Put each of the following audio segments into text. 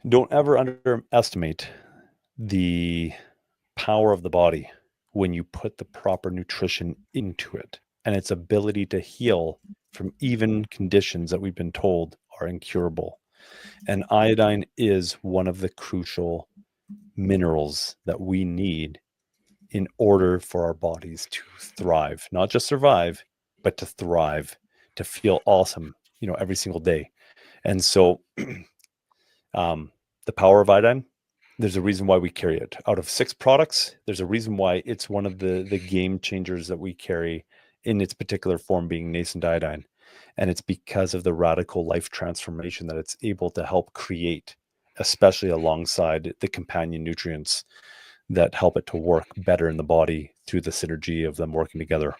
Don't ever underestimate the power of the body when you put the proper nutrition into it and its ability to heal from even conditions that we've been told are incurable. And iodine is one of the crucial minerals that we need in order for our bodies to thrive, not just survive, but to thrive, to feel awesome, every single day. And so the power of iodine, there's a reason why we carry it. Out of 6 products, there's a reason why it's one of the game changers that we carry in its particular form, being nascent iodine. And it's because of the radical life transformation that it's able to help create, especially alongside the companion nutrients that help it to work better in the body through the synergy of them working together.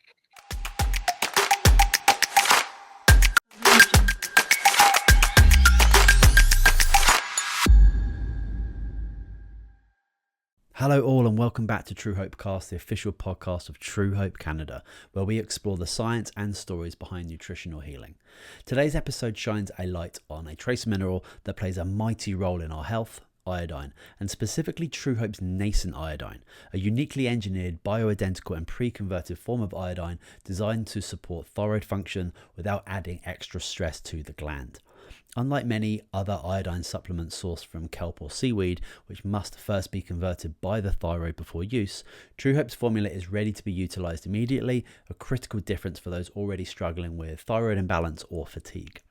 Hello all and welcome back to True Hope Cast, the official podcast of True Hope Canada, where we explore the science and stories behind nutritional healing. Today's episode shines a light on a trace mineral that plays a mighty role in our health, iodine, and specifically True Hope's nascent iodine, a uniquely engineered bioidentical and pre-converted form of iodine designed to support thyroid function without adding extra stress to the gland. Unlike many other iodine supplements sourced from kelp or seaweed, which must first be converted by the thyroid before use, True Hope's formula is ready to be utilized immediately, a critical difference for those already struggling with thyroid imbalance or fatigue.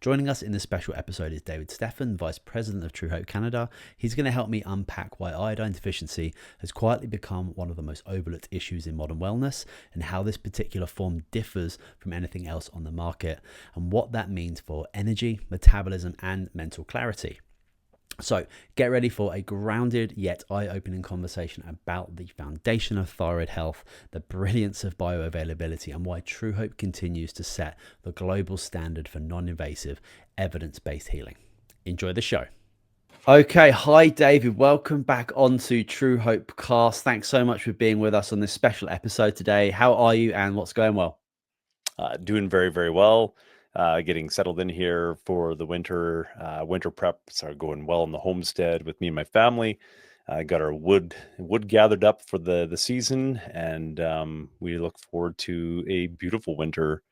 Joining us in this special episode is David Stephan, Vice President of Truehope Canada. He's going to help me unpack why iodine deficiency has quietly become one of the most overlooked issues in modern wellness and how this particular form differs from anything else on the market and what that means for energy, metabolism, and mental clarity. So get ready for a grounded yet eye-opening conversation about the foundation of thyroid health, the brilliance of bioavailability, and why True Hope continues to set the global standard for non-invasive, evidence-based healing. Enjoy the show. Okay, hi David, welcome back onto True Hope Cast. Thanks so much for being with us on this special episode today. How are you and what's going well? Doing very, very well. Getting settled in here for the winter. Winter preps are going well in the homestead with me and my family. Got our wood gathered up for the season, and we look forward to a beautiful winter,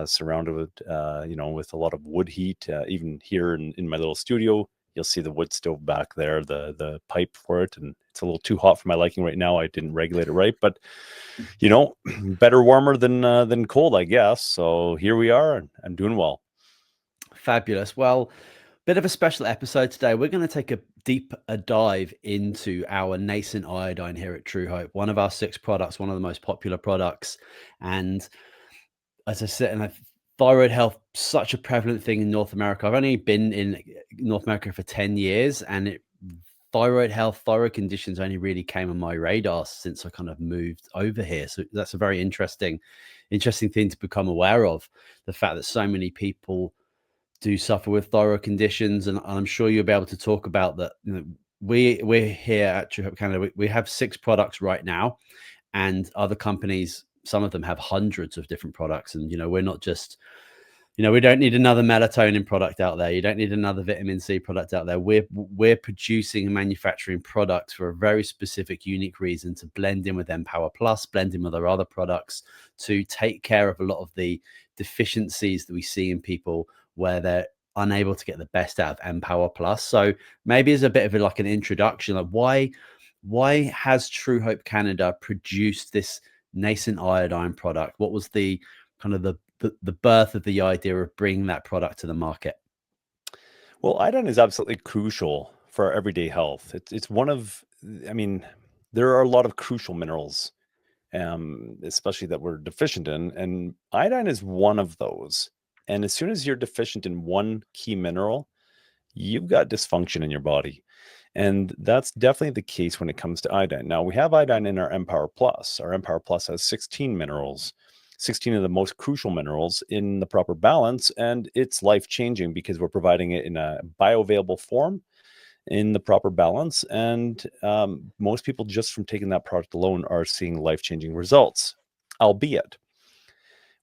surrounded with with a lot of wood heat. Even here in my little studio, you'll see the wood stove back there, the pipe for it, and it's a little too hot for my liking right now. I didn't regulate it right, but better warmer than cold, I guess. So here we are, and I'm doing well. Fabulous. Well, bit of a special episode today. We're going to take a deeper dive into our nascent iodine here at True Hope, one of our 6 products, one of the most popular products. And as I said, thyroid health, such a prevalent thing in North America. I've only been in North America for 10 years, and thyroid health, thyroid conditions only really came on my radar since I kind of moved over here. So that's a very interesting thing to become aware of, the fact that so many people do suffer with thyroid conditions. And I'm sure you'll be able to talk about that. We're here at True Hope Canada. We have 6 products right now, and other companies, some of them have hundreds of different products. And, we're not just, we don't need another melatonin product out there. You don't need another vitamin C product out there. We're producing and manufacturing products for a very specific, unique reason to blend in with Empower Plus, blend in with our other products to take care of a lot of the deficiencies that we see in people where they're unable to get the best out of Empower Plus. So maybe as a bit of an introduction, like why has True Hope Canada produced this nascent iodine product? What was the kind of the birth of the idea of bringing that product to the market? Well, iodine is absolutely crucial for our everyday health. It's one of, there are a lot of crucial minerals, especially that we're deficient in, and iodine is one of those. And as soon as you're deficient in one key mineral, you've got dysfunction in your body. And that's definitely the case when it comes to iodine. Now, we have iodine in our Empower Plus. Our Empower Plus has 16 minerals, 16 of the most crucial minerals in the proper balance. And it's life-changing because we're providing it in a bioavailable form in the proper balance. And most people, just from taking that product alone, are seeing life-changing results, albeit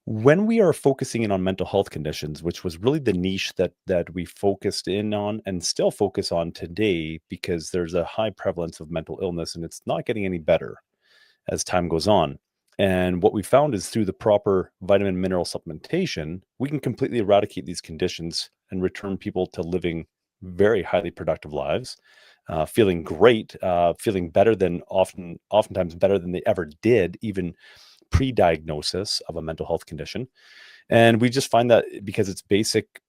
When we are focusing in on mental health conditions, which was really the niche that we focused in on and still focus on today, because there's a high prevalence of mental illness and it's not getting any better as time goes on. And what we found is through the proper vitamin mineral supplementation, we can completely eradicate these conditions and return people to living very highly productive lives, feeling great, feeling better than oftentimes better than they ever did, even pre-diagnosis of a mental health condition. And we just find that because it's basic,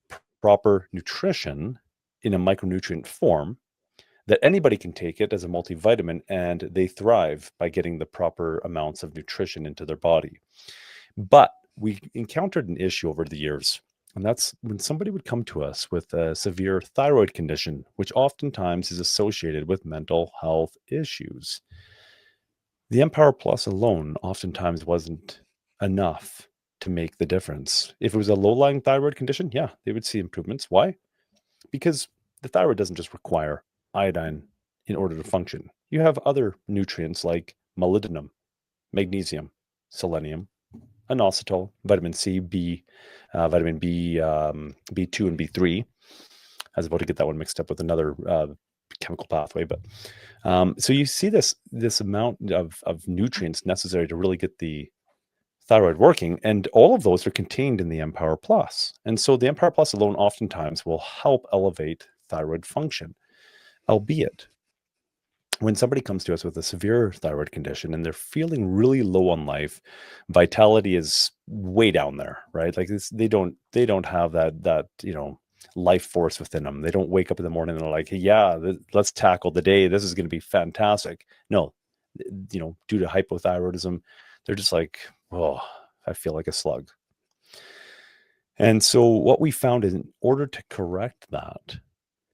proper nutrition in a micronutrient form, that anybody can take it as a multivitamin and they thrive by getting the proper amounts of nutrition into their body. But we encountered an issue over the years, and that's when somebody would come to us with a severe thyroid condition, which oftentimes is associated with mental health issues. The Empower Plus alone oftentimes wasn't enough to make the difference. If it was a low-lying thyroid condition, yeah, they would see improvements. Why? Because the thyroid doesn't just require iodine in order to function. You have other nutrients like molybdenum, magnesium, selenium, inositol, vitamin C, vitamin B, B2, and B3. I was about to get that one mixed up with another chemical pathway, but so you see this amount of nutrients necessary to really get the thyroid working, and all of those are contained in the Empower Plus. And so the Empower Plus alone oftentimes will help elevate thyroid function, albeit when somebody comes to us with a severe thyroid condition and they're feeling really low on life, vitality is way down there, right? Like this, they don't have that life force within them. They don't wake up in the morning and they're like, hey, yeah, let's tackle the day. This is going to be fantastic. No, due to hypothyroidism, they're just like, oh, I feel like a slug. And so what we found is in order to correct that,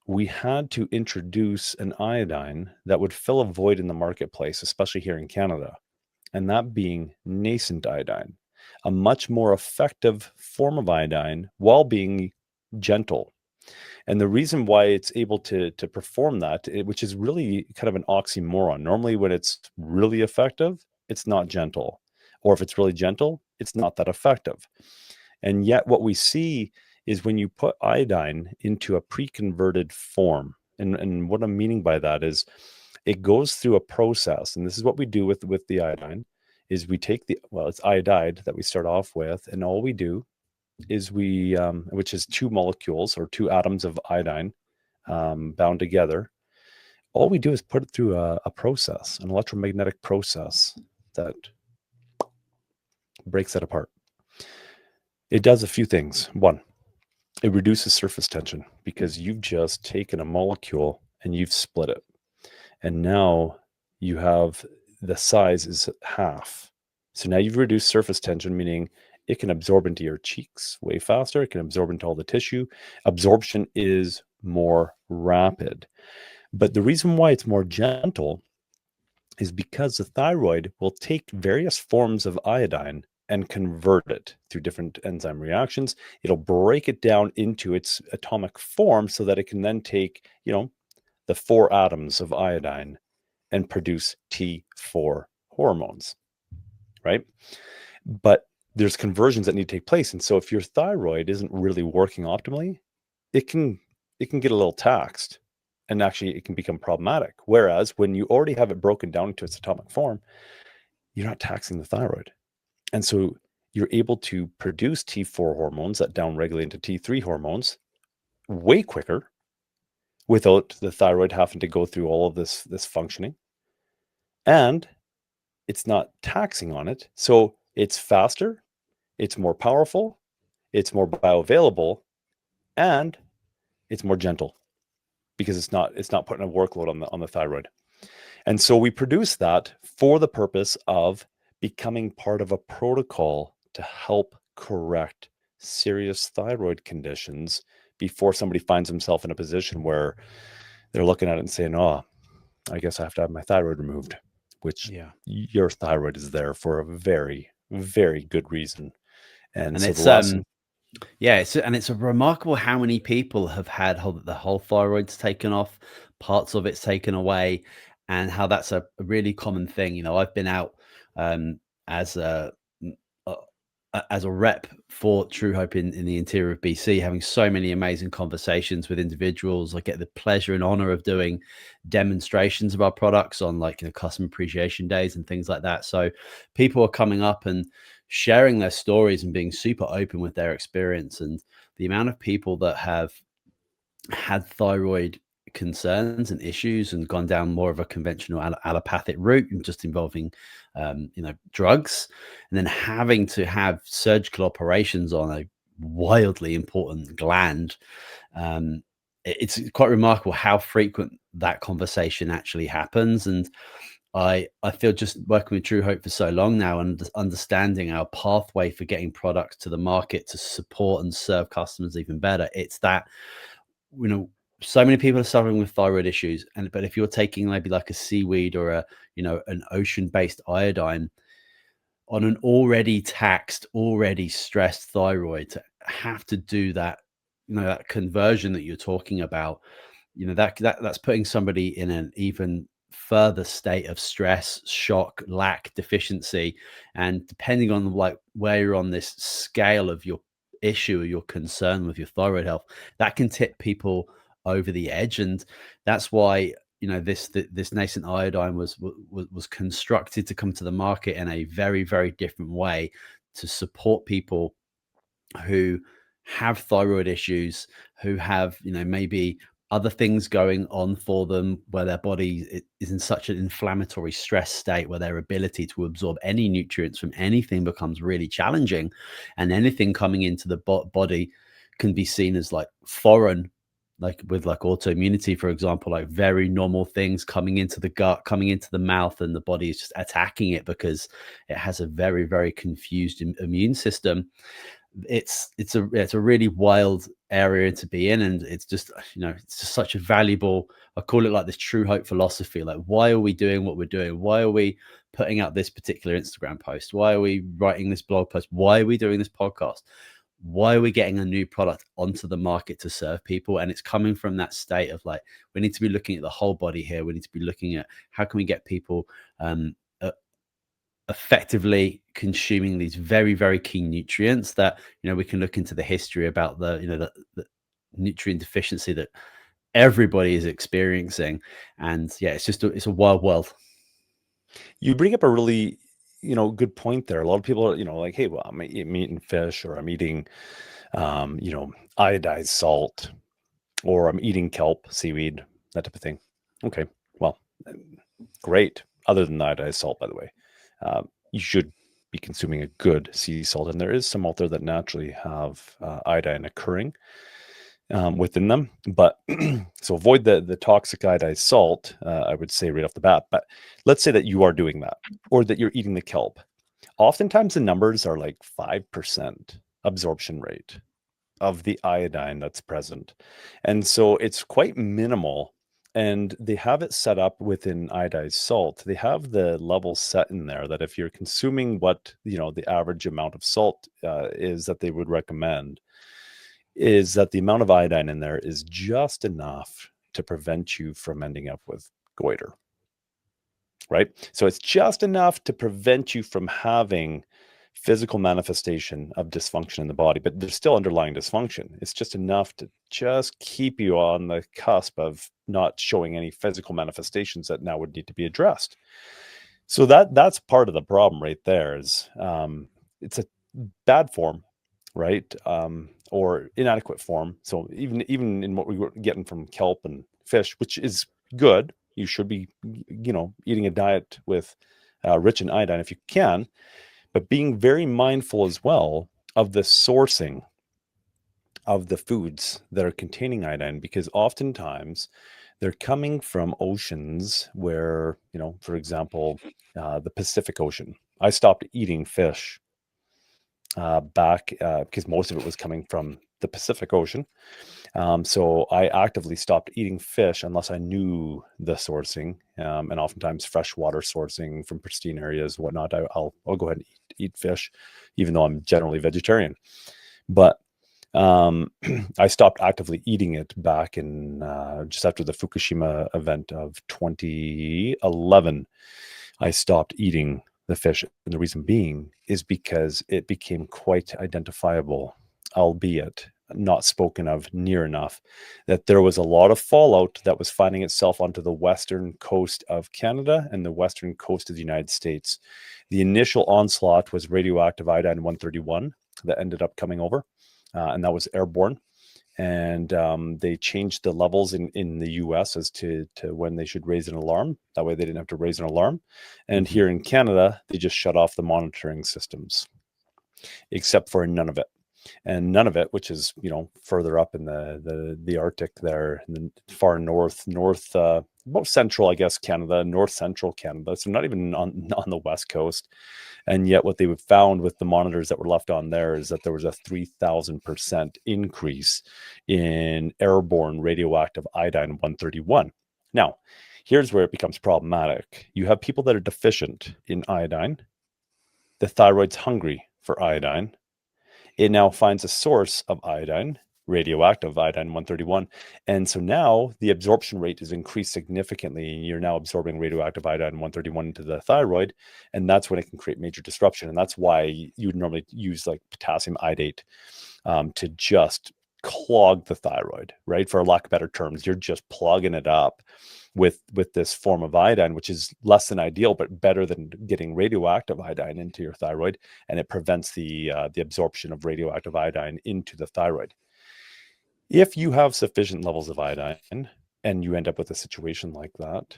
we had to introduce an iodine that would fill a void in the marketplace, especially here in Canada, and that being Nascent Iodine, a much more effective form of iodine while being gentle. And the reason why it's able to perform that, which is really kind of an oxymoron. Normally, when it's really effective, it's not gentle, or if it's really gentle, it's not that effective. And yet, what we see is when you put iodine into a pre-converted form, and what I'm meaning by that is it goes through a process, and this is what we do with the iodine, is we take it's iodide that we start off with, and all we do is which is two molecules or two atoms of iodine bound together. All we do is put it through a process, an electromagnetic process that breaks that apart. It does a few things. One, it reduces surface tension because you've just taken a molecule and you've split it. And now you have the size is half. So now you've reduced surface tension, meaning it can absorb into your cheeks way faster. It can absorb into all the tissue. Absorption is more rapid. But the reason why it's more gentle is because the thyroid will take various forms of iodine and convert it through different enzyme reactions. It'll break it down into its atomic form so that it can then take, the four atoms of iodine and produce T4 hormones, right? But there's conversions that need to take place. And so if your thyroid isn't really working optimally, it can get a little taxed, and actually it can become problematic. Whereas when you already have it broken down into its atomic form, you're not taxing the thyroid. And so you're able to produce T4 hormones that downregulate into T3 hormones way quicker without the thyroid having to go through all of this functioning. And it's not taxing on it. So it's faster, it's more powerful, it's more bioavailable, and it's more gentle because it's not putting a workload on the thyroid. And so we produce that for the purpose of becoming part of a protocol to help correct serious thyroid conditions before somebody finds himself in a position where they're looking at it and saying, oh, I guess I have to have my thyroid removed, which your thyroid is there for a very, very good reason. And so it's the last it's remarkable how many people have had the whole thyroid's taken off, parts of it's taken away, and how that's a really common thing. I've been out as a as a rep for Truehope in the interior of BC, having so many amazing conversations with individuals. I get the pleasure and honor of doing demonstrations of our products on like, customer appreciation days and things like that. So people are coming up and sharing their stories and being super open with their experience. And the amount of people that have had thyroid concerns and issues and gone down more of a conventional allopathic route and just involving drugs, and then having to have surgical operations on a wildly important gland. It's quite remarkable how frequent that conversation actually happens. And I feel, just working with Truehope for so long now and understanding our pathway for getting products to the market to support and serve customers even better, it's that, so many people are suffering with thyroid issues, but if you're taking maybe like a seaweed or an ocean-based iodine on an already taxed, already stressed thyroid, to have to do that, that conversion that you're talking about, that's putting somebody in an even further state of stress, shock, lack, deficiency. And depending on like where you're on this scale of your issue or your concern with your thyroid health, that can tip people over the edge. And that's why this nascent iodine was constructed to come to the market in a very, very different way, to support people who have thyroid issues, who have maybe other things going on for them, where their body is in such an inflammatory stress state, where their ability to absorb any nutrients from anything becomes really challenging, and anything coming into the body can be seen as like foreign, like with like autoimmunity, for example, like very normal things coming into the gut, coming into the mouth, and the body is just attacking it because it has a very, very confused immune system. It's a really wild area to be in, and it's just it's just such a valuable, I call it like this true hope philosophy. Like, why are we doing what we're doing? Why are we putting out this particular Instagram post? Why are we writing this blog post? Why are we doing this podcast? Why are we getting a new product onto the market to serve people? And it's coming from that state of like, we need to be looking at the whole body here. We need to be looking at how can we get people effectively consuming these very, very key nutrients that we can look into the history about the nutrient deficiency that everybody is experiencing. And yeah, it's a wild world. You bring up a really, good point there. A lot of people are, like, hey, well, I'm eating fish, or I'm eating, iodized salt, or I'm eating kelp, seaweed, that type of thing. Okay, well, great. Other than iodized salt, by the way, you should be consuming a good sea salt, and there is some out there that naturally have iodine occurring within them. But so avoid the toxic iodized salt, I would say right off the bat. But let's say that you are doing that, or that you're eating the kelp. Oftentimes the numbers are like 5% absorption rate of the iodine that's present. And so it's quite minimal. And they have it set up within iodized salt. They have the level set in there that if you're consuming what, the average amount of salt is that they would recommend, is that the amount of iodine in there is just enough to prevent you from ending up with goiter. Right? So it's just enough to prevent you from having physical manifestation of dysfunction in the body, but there's still underlying dysfunction. It's just enough to just keep you on the cusp of not showing any physical manifestations that now would need to be addressed. So that's part of the problem right there. Is it's a bad form, right? Or inadequate form. So even in what we were getting from kelp and fish, which is good, you should be, eating a diet with rich in iodine if you can, but being very mindful as well of the sourcing of the foods that are containing iodine, because oftentimes they're coming from oceans where, for example, the Pacific Ocean. I stopped eating fish back because most of it was coming from the Pacific Ocean. So I actively stopped eating fish unless I knew the sourcing, and oftentimes freshwater sourcing from pristine areas, whatnot. I'll go ahead and eat fish, even though I'm generally vegetarian. But I stopped actively eating it back in just after the Fukushima event of 2011. I stopped eating the fish. And the reason being is because it became quite identifiable, albeit not spoken of near enough, that there was a lot of fallout that was finding itself onto the western coast of Canada and the western coast of the United States. The initial onslaught was radioactive iodine 131 that ended up coming over, and that was airborne. And they changed the levels in the US as to when they should raise an alarm. That way they didn't have to raise an alarm. And here in Canada, they just shut off the monitoring systems, except for none of it. And none of it, which is, further up in the Arctic there, in the far north, about central, I guess, Canada, north central Canada. So not even on the west coast. And yet what they found with the monitors that were left on there is that there was a 3,000% increase in airborne radioactive iodine 131. Now, here's where it becomes problematic. You have people that are deficient in iodine. The thyroid's hungry for iodine. It now finds a source of iodine, radioactive iodine 131. And so now the absorption rate is increased significantly. And you're now absorbing radioactive iodine 131 into the thyroid. And that's when it can create major disruption. And that's why you would normally use like potassium iodate to just clog the thyroid, right? For lack of better terms, you're just plugging it up with this form of iodine, which is less than ideal, but better than getting radioactive iodine into your thyroid, and it prevents the absorption of radioactive iodine into the thyroid. If you have sufficient levels of iodine and you end up with a situation like that,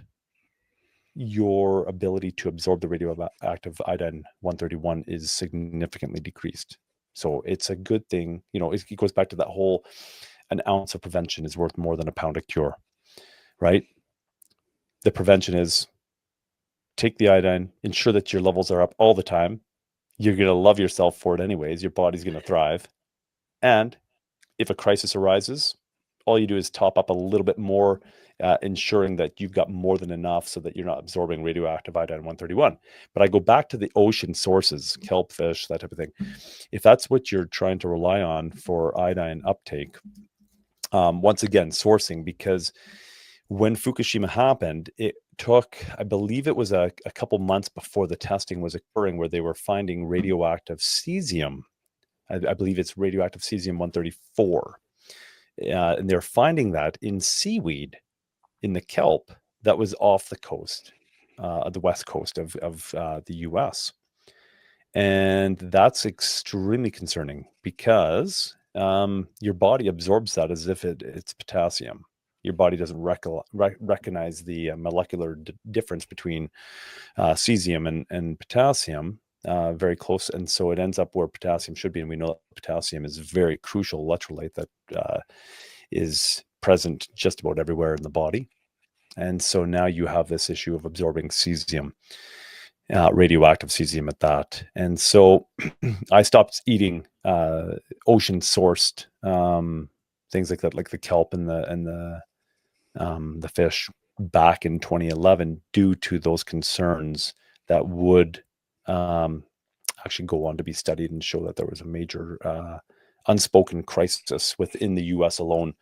your ability to absorb the radioactive iodine 131 is significantly decreased. So it's a good thing. It goes back to that whole, an ounce of prevention is worth more than a pound of cure, right? The prevention is take the iodine, ensure that your levels are up all the time. You're going to love yourself for it anyways. Your body's going to thrive. And if a crisis arises, all you do is top up a little bit more, ensuring that you've got more than enough so that you're not absorbing radioactive iodine 131. But I go back to the ocean sources, kelp, fish, that type of thing. If that's what you're trying to rely on for iodine uptake, once again, sourcing, because when Fukushima happened, it took, I believe it was a couple months before the testing was occurring, where they were finding radioactive cesium. I believe it's radioactive cesium 134. And they're finding that in seaweed, in the kelp that was off the coast, the west coast of the US. And that's extremely concerning because your body absorbs that as if it's potassium. Your body doesn't recognize the molecular difference between cesium and potassium, very close. And so it ends up where potassium should be. And we know that potassium is a very crucial electrolyte that is present just about everywhere in the body. And so now you have this issue of absorbing cesium, radioactive cesium at that. And so I stopped eating ocean sourced things like that, like the kelp and the fish, back in 2011 due to those concerns that would actually go on to be studied and show that there was a major unspoken crisis within the US alone,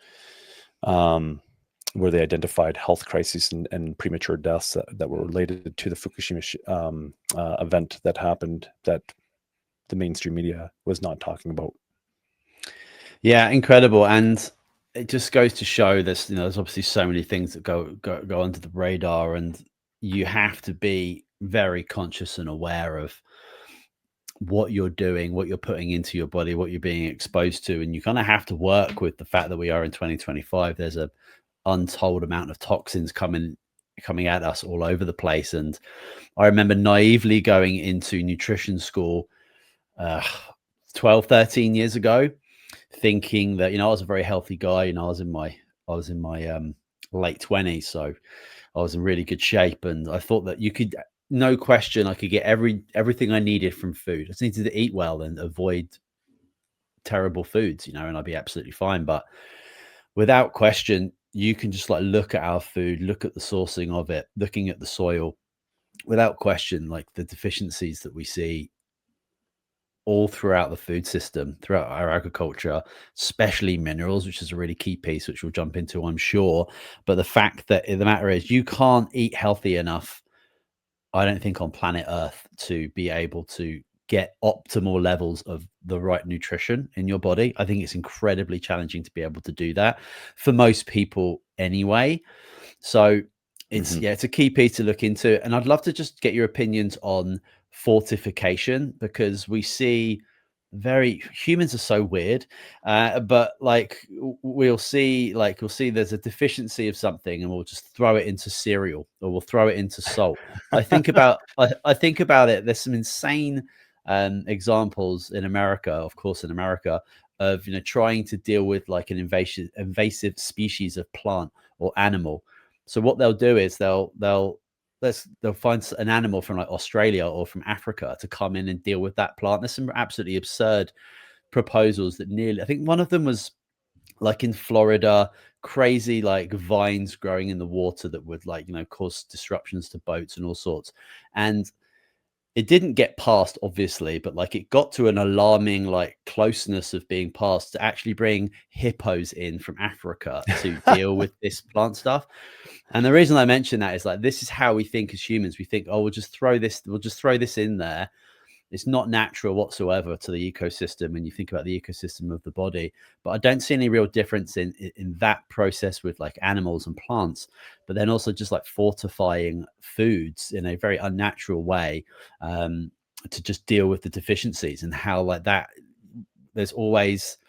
where they identified health crises and premature deaths that were related to the Fukushima event that happened, that the mainstream media was not talking about. Yeah, incredible. And it just goes to show this, there's obviously so many things that go under the radar, and you have to be very conscious and aware of what you're doing, what you're putting into your body, what you're being exposed to. And you kind of have to work with the fact that we are in 2025. There's a untold amount of toxins coming at us all over the place. And I remember naively going into nutrition school 12, 13 years ago, thinking that, I was a very healthy guy, I was in my late 20s, so I was in really good shape, and I thought that you could, no question, I could get everything I needed from food. I just needed to eat well and avoid terrible foods, and I'd be absolutely fine. But without question, you can just like look at our food, look at the sourcing of it, looking at the soil, without question, like the deficiencies that we see all throughout the food system, throughout our agriculture, especially minerals, which is a really key piece, which we'll jump into, I'm sure. But the fact that the matter is, you can't eat healthy enough I don't think on planet Earth to be able to get optimal levels of the right nutrition in your body. I think it's incredibly challenging to be able to do that for most people anyway. So Mhm. it's a key piece to look into. And I'd love to just get your opinions on fortification, because we see very humans are so weird, but like we'll see there's a deficiency of something and we'll just throw it into cereal or we'll throw it into salt. I think about it, there's some insane examples in America, of course, in America, of trying to deal with like an invasive species of plant or animal. So what they'll do is they'll find an animal from like Australia or from Africa to come in and deal with that plant. There's some absolutely absurd proposals that nearly, I think one of them was like in Florida, crazy like vines growing in the water that would like, cause disruptions to boats and all sorts. And it didn't get passed, obviously, but like it got to an alarming like closeness of being passed to actually bring hippos in from Africa to deal with this plant stuff. And the reason I mention that is like this is how we think as humans. We think, oh, we'll just throw this in there. It's not natural whatsoever to the ecosystem when you think about the ecosystem of the body. But I don't see any real difference in that process with like animals and plants, but then also just like fortifying foods in a very unnatural way, to just deal with the deficiencies, and how like that there's always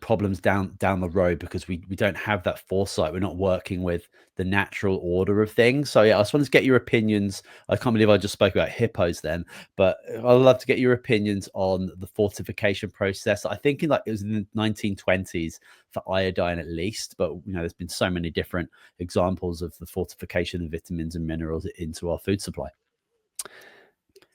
problems down the road because we don't have that foresight. We're not working with the natural order of things. So yeah, I just wanted to get your opinions. I can't believe I just spoke about hippos then, but I'd love to get your opinions on the fortification process. I think in like it was in the 1920s for iodine at least, but there's been so many different examples of the fortification of vitamins and minerals into our food supply.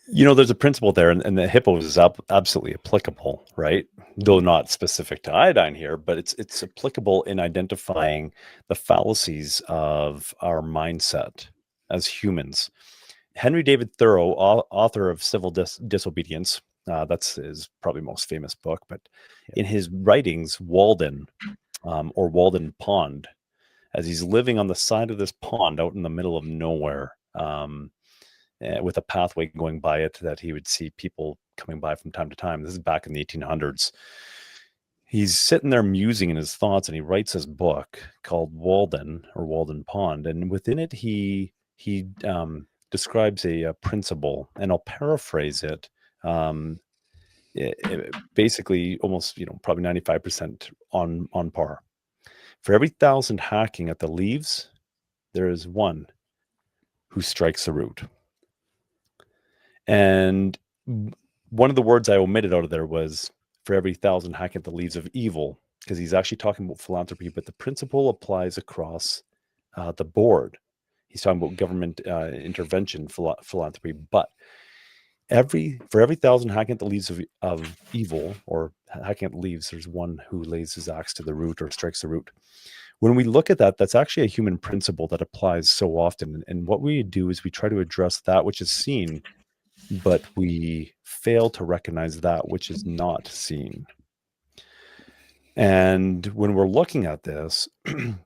There's a principle there, and the hippos is absolutely applicable, right? Though not specific to iodine here, but it's applicable in identifying the fallacies of our mindset as humans. Henry David Thoreau, author of Civil Disobedience, that's his probably most famous book, but in his writings, Walden, or Walden Pond, as he's living on the side of this pond out in the middle of nowhere, with a pathway going by it that he would see people coming by from time to time. This is back in the 1800s. He's sitting there musing in his thoughts, and he writes his book called Walden, or Walden Pond, and within it he describes a principle, and I'll paraphrase it. Um, Basically, almost probably 95% on par. For every 1,000 hacking at the leaves, there is one who strikes the root. And one of the words I omitted out of there was for every 1,000 hack at the leaves of evil, because he's actually talking about philanthropy, but the principle applies across the board. He's talking about government intervention philanthropy, but for every 1,000 hacking at the leaves of evil, or hacking at the leaves, there's one who lays his axe to the root or strikes the root. When we look at that, that's actually a human principle that applies so often. And what we do is we try to address that which is seen, but we fail to recognize that which is not seen. And when we're looking at this,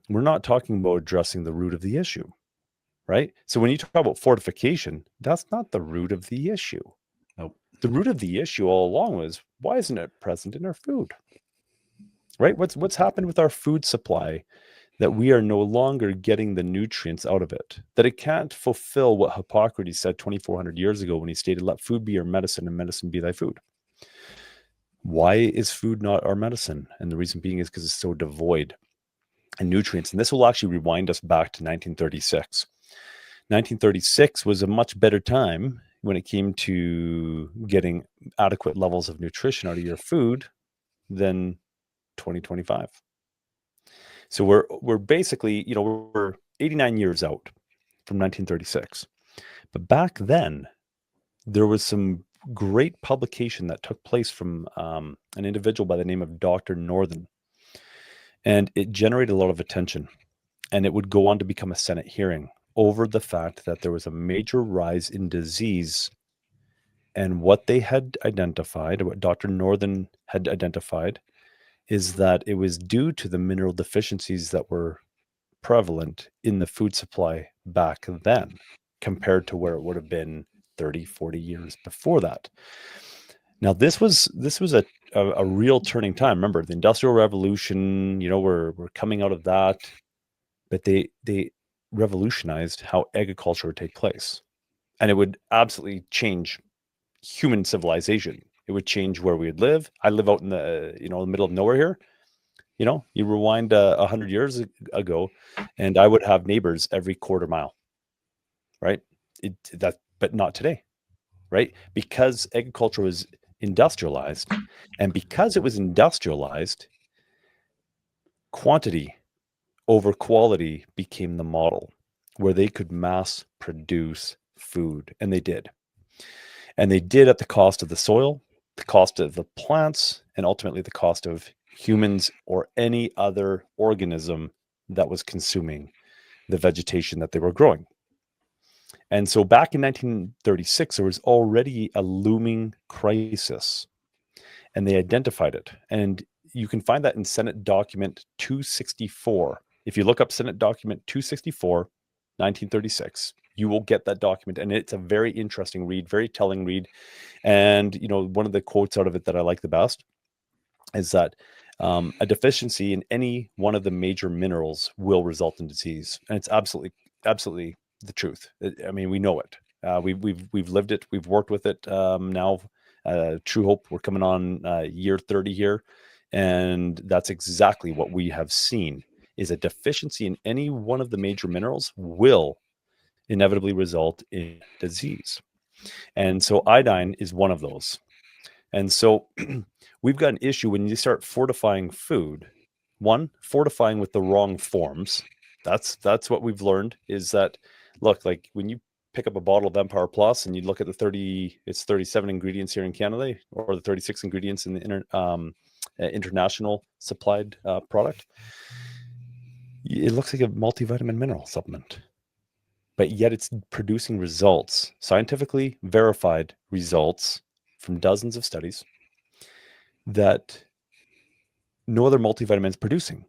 we're not talking about addressing the root of the issue, right? So when you talk about fortification, that's not the root of the issue. Nope. The root of the issue all along was, why isn't it present in our food? Right? What's happened with our food supply, that we are no longer getting the nutrients out of it, that it can't fulfill what Hippocrates said 2,400 years ago when he stated, let food be your medicine and medicine be thy food. Why is food not our medicine? And the reason being is because it's so devoid in nutrients. And this will actually rewind us back to 1936. 1936 was a much better time when it came to getting adequate levels of nutrition out of your food than 2025. So we're basically, we're 89 years out from 1936. But back then, there was some great publication that took place from an individual by the name of Dr. Northern. And it generated a lot of attention. And it would go on to become a Senate hearing over the fact that there was a major rise in disease. And what they had identified, what Dr. Northern had identified, is that it was due to the mineral deficiencies that were prevalent in the food supply back then. compared to where it would have been 30, 40 years before that. Now, this was a real turning time. Remember, the Industrial Revolution, we're coming out of that, but they revolutionized how agriculture would take place. And it would absolutely change human civilization. It would change where we would live. I live out in the middle of nowhere here. You rewind 100 years ago, and I would have neighbors every quarter mile, right? But not today, right? Because agriculture was industrialized, and because it was industrialized, quantity over quality became the model where they could mass produce food, and they did. And they did at the cost of the soil, the cost of the plants, and ultimately the cost of humans or any other organism that was consuming the vegetation that they were growing. And so back in 1936, there was already a looming crisis, and they identified it. And you can find that in Senate Document 264. If you look up Senate Document 264, 1936, you will get that document. And it's a very interesting read, very telling read. And, one of the quotes out of it that I like the best is that a deficiency in any one of the major minerals will result in disease. And it's absolutely, absolutely the truth. I mean, we know it. We've lived it. We've worked with it now. Truehope, we're coming on year 30 here. And that's exactly what we have seen is a deficiency in any one of the major minerals will inevitably result in disease. And so iodine is one of those. And so we've got an issue when you start fortifying food. One, fortifying with the wrong forms. That's what we've learned is that, look, like when you pick up a bottle of Empower Plus and you look at it's 37 ingredients here in Canada, or the 36 ingredients in the international supplied product, it looks like a multivitamin mineral supplement. But yet it's producing results, scientifically verified results from dozens of studies that no other multivitamin is producing.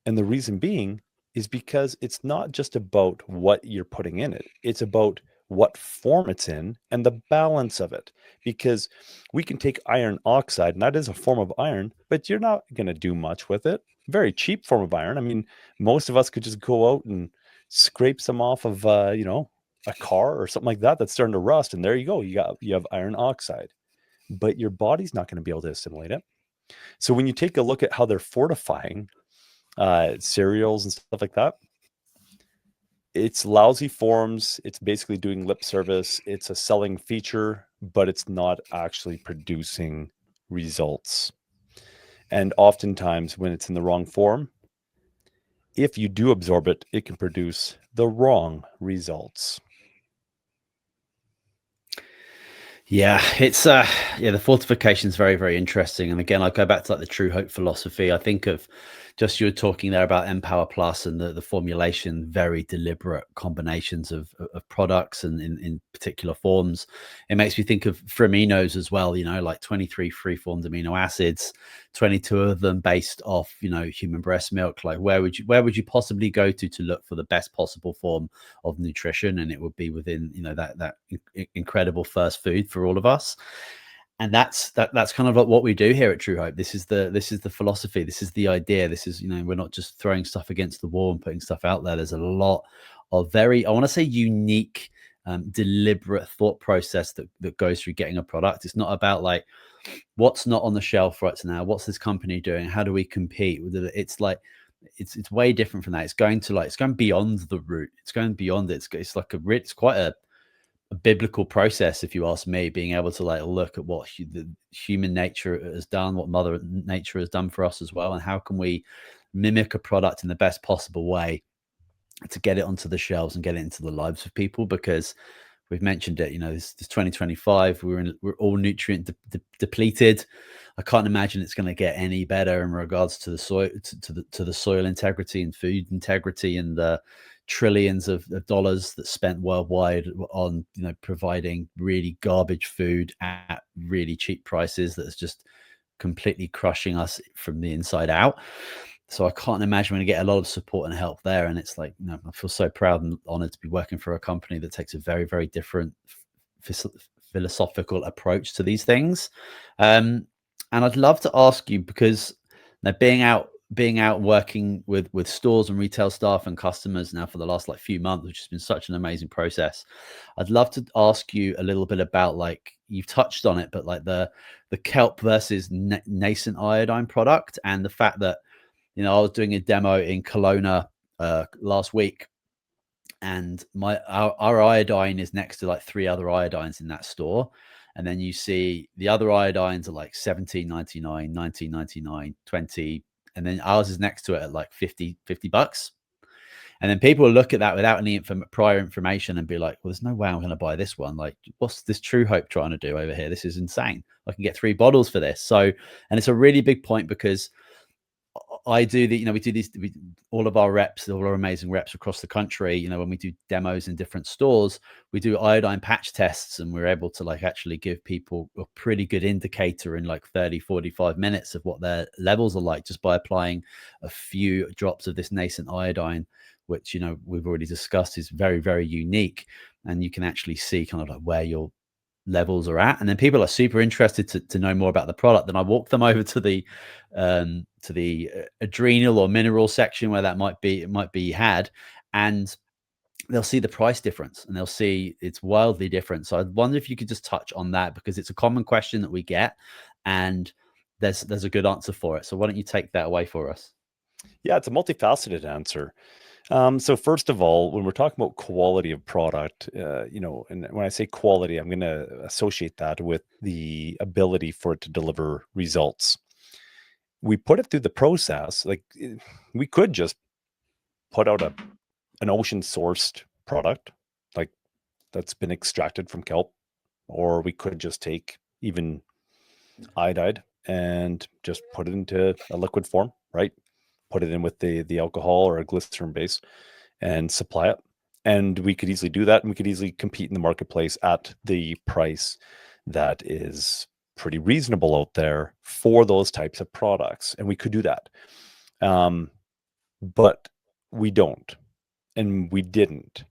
And the reason being is because it's not just about what you're putting in it. It's about what form it's in and the balance of it. Because we can take iron oxide, and that is a form of iron, but you're not going to do much with it. Very cheap form of iron. I mean, most of us could just go out and scrape some off of, a car or something like that that's starting to rust. And there you go. You have iron oxide, but your body's not going to be able to assimilate it. So when you take a look at how they're fortifying cereals and stuff like that, it's lousy forms. It's basically doing lip service. It's a selling feature, but it's not actually producing results. And oftentimes when it's in the wrong form, if you do absorb it, it can produce the wrong results. Yeah, it's the fortification is very, very interesting. And again, I go back to like the Truehope philosophy. I think of just you were talking there about Empower Plus and the formulation, very deliberate combinations of products and in particular forms. It makes me think of for aminos as well, like 23 free-formed amino acids, 22 of them based off, human breast milk. Like where would you possibly go to look for the best possible form of nutrition? And it would be within, that incredible first food for all of us. And that's kind of like what we do here at Truehope. This is the philosophy. This is the idea. This is, we're not just throwing stuff against the wall and putting stuff out there. There's a lot of very, I want to say, unique, deliberate thought process that goes through getting a product. It's not about like what's not on the shelf right now. What's this company doing? How do we compete with it? It's like it's way different from that. It's going beyond the root. It's going beyond it. It's quite a biblical process, if you ask me, being able to like look at what the human nature has done, what Mother Nature has done for us as well, and how can we mimic a product in the best possible way to get it onto the shelves and get it into the lives of people. Because we've mentioned it, this 2025, we're all nutrient depleted. I can't imagine it's going to get any better in regards to the soil, to the soil integrity and food integrity, and the trillions of dollars that's spent worldwide on providing really garbage food at really cheap prices that's just completely crushing us from the inside out. So I can't imagine we're going to get a lot of support and help there. And it's like, I feel so proud and honored to be working for a company that takes a very, very different philosophical approach to these things. And I'd love to ask you, because being out working with stores and retail staff and customers now for the last few months, which has been such an amazing process, I'd love to ask you a little bit about, you've touched on it, but the kelp versus nascent iodine product, and the fact that I was doing a demo in Kelowna last week, and our iodine is next to 3 other iodines in that store. And then you see the other iodines are like $17.99, $19.99, $20, and then ours is next to it at $50. And then people will look at that without any prior information and be like, well, there's no way I'm going to buy this one. What's this Truehope trying to do over here? This is insane. I can get 3 bottles for this. So, and it's a really big point, because I do we do these, all of our reps, all our amazing reps across the country, when we do demos in different stores, we do iodine patch tests, and we're able to actually give people a pretty good indicator in 30, 45 minutes of what their levels are like, just by applying a few drops of this nascent iodine, which, we've already discussed is very, very unique. And you can actually see kind of where your levels are at. And then people are super interested to know more about the product. Then I walk them over to the adrenal or mineral section where that might be had, and they'll see the price difference, and they'll see it's wildly different. So I wonder if you could just touch on that, because it's a common question that we get, and there's a good answer for it. So why don't you take that away for us? Yeah, it's a multifaceted answer. So first of all, when we're talking about quality of product, and when I say quality, I'm going to associate that with the ability for it to deliver results. We put it through the process. We could just put out an ocean sourced product, like that's been extracted from kelp, or we could just take even iodide and just put it into a liquid form, right? Put it in with the alcohol or a glycerin base and supply it. And we could easily do that, and we could easily compete in the marketplace at the price that is pretty reasonable out there for those types of products. And we could do that. But we don't, and we didn't.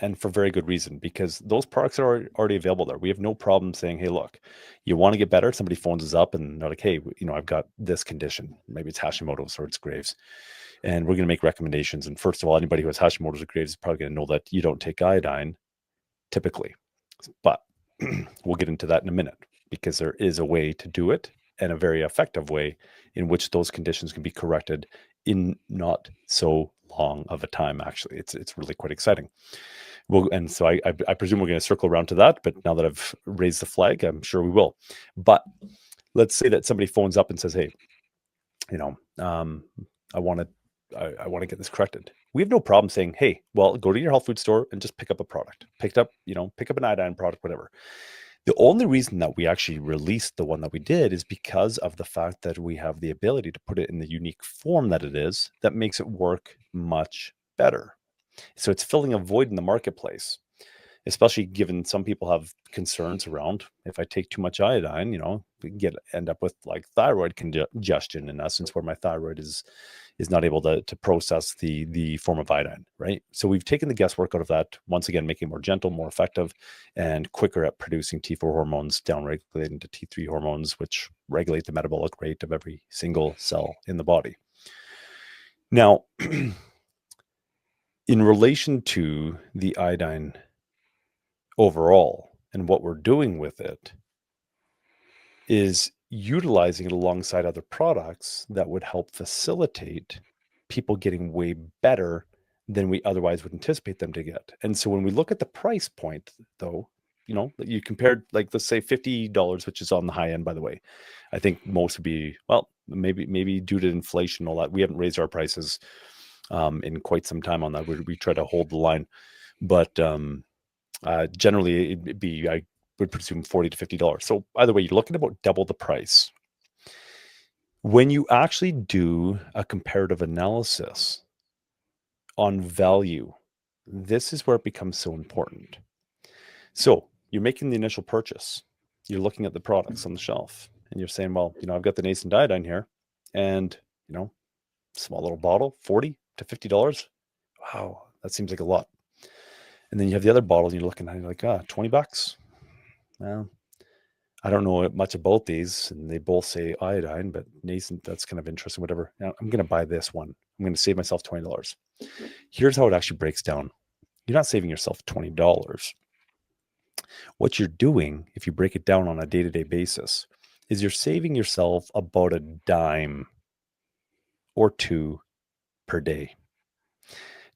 And for very good reason, because those products are already available there. We have no problem saying, hey, look, you want to get better? Somebody phones us up and they're like, hey, I've got this condition. Maybe it's Hashimoto's or it's Graves'. And we're going to make recommendations. And first of all, anybody who has Hashimoto's or Graves' is probably going to know that you don't take iodine typically. But we'll get into that in a minute, because there is a way to do it, and a very effective way in which those conditions can be corrected in not so long of a time. Actually, it's really quite exciting. Well, and so I presume we're going to circle around to that. But now that I've raised the flag, I'm sure we will. But let's say that somebody phones up and says, hey, I want to get this corrected. We have no problem saying, hey, well, go to your health food store and just pick up a product. Pick up an iodine product, whatever. The only reason that we actually released the one that we did is because of the fact that we have the ability to put it in the unique form that it is, that makes it work much better. So it's filling a void in the marketplace, especially given some people have concerns around, if I take too much iodine, we can end up with thyroid congestion, in essence, where my thyroid is not able to process the form of iodine, right? So we've taken the guesswork out of that, once again, making it more gentle, more effective, and quicker at producing T4 hormones, downregulating to T3 hormones, which regulate the metabolic rate of every single cell in the body. Now, in relation to the iodine overall, and what we're doing with it is utilizing it alongside other products that would help facilitate people getting way better than we otherwise would anticipate them to get. And so when we look at the price point, though, you compared, let's say $50, which is on the high end, by the way. I think most would be, well, maybe due to inflation and all that. We haven't raised our prices in quite some time on that. We try to hold the line. But generally, it'd be, I would presume, $40 to $50. So either way, you're looking at about double the price. When you actually do a comparative analysis on value, this is where it becomes so important. So you're making the initial purchase. You're looking at the products on the shelf, and you're saying, well, I've got the nascent iodine here, and Small little bottle, $40 to $50. Wow, that seems like a lot. And then you have the other bottle and you're looking at it like, $20. Well, I don't know much about these, and they both say iodine, but Nascent, that's kind of interesting, whatever. Now, I'm going to buy this one. I'm going to save myself $20. Here's how it actually breaks down. You're not saving yourself $20. What you're doing, if you break it down on a day-to-day basis, is you're saving yourself about a dime or two per day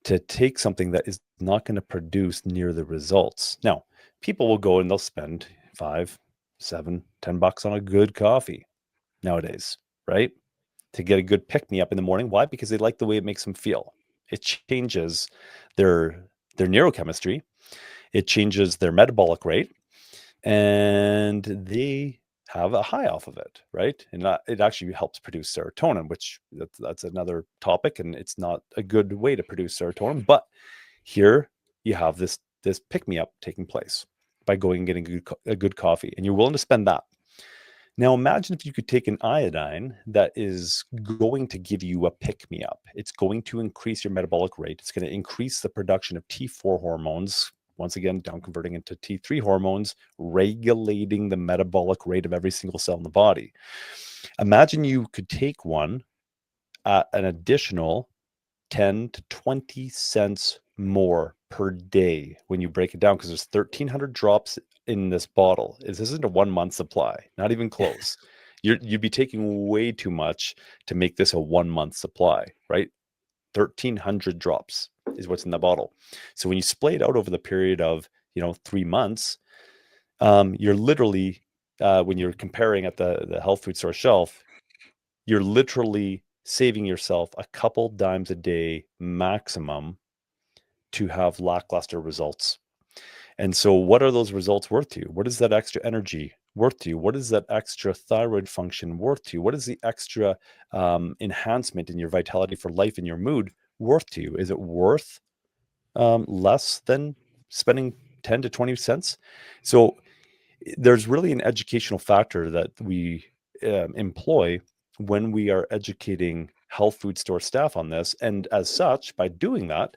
to take something that is not going to produce near the results. Now, people will go and they'll spend $5, $7, $10 on a good coffee nowadays, right? To get a good pick me up in the morning. Why? Because they like the way it makes them feel. It changes their neurochemistry. It changes their metabolic rate, and they have a high off of it, right? And it actually helps produce serotonin, which that's another topic, and it's not a good way to produce serotonin. But here you have this pick me up taking place by going and getting a good coffee, and you're willing to spend that. Now, imagine if you could take an iodine that is going to give you a pick me up. It's going to increase your metabolic rate. It's going to increase the production of T4 hormones, once again, down converting into T3 hormones, regulating the metabolic rate of every single cell in the body. Imagine you could take one at an additional 10 to 20 cents more per day when you break it down, because there's 1,300 drops in this bottle. This isn't a 1 month supply, not even close. You'd be taking way too much to make this a 1 month supply, right? 1,300 drops is what's in the bottle. So when you split it out over the period of 3 months, you're literally when you're comparing at the health food store shelf, you're literally saving yourself a couple dimes a day maximum to have lackluster results. And so what are those results worth to you? What is that extra energy worth to you? What is that extra thyroid function worth to you? What is the extra enhancement in your vitality for life and your mood worth to you? Is it worth less than spending 10 to 20 cents? So there's really an educational factor that we employ when we are educating health food store staff on this. And as such, by doing that,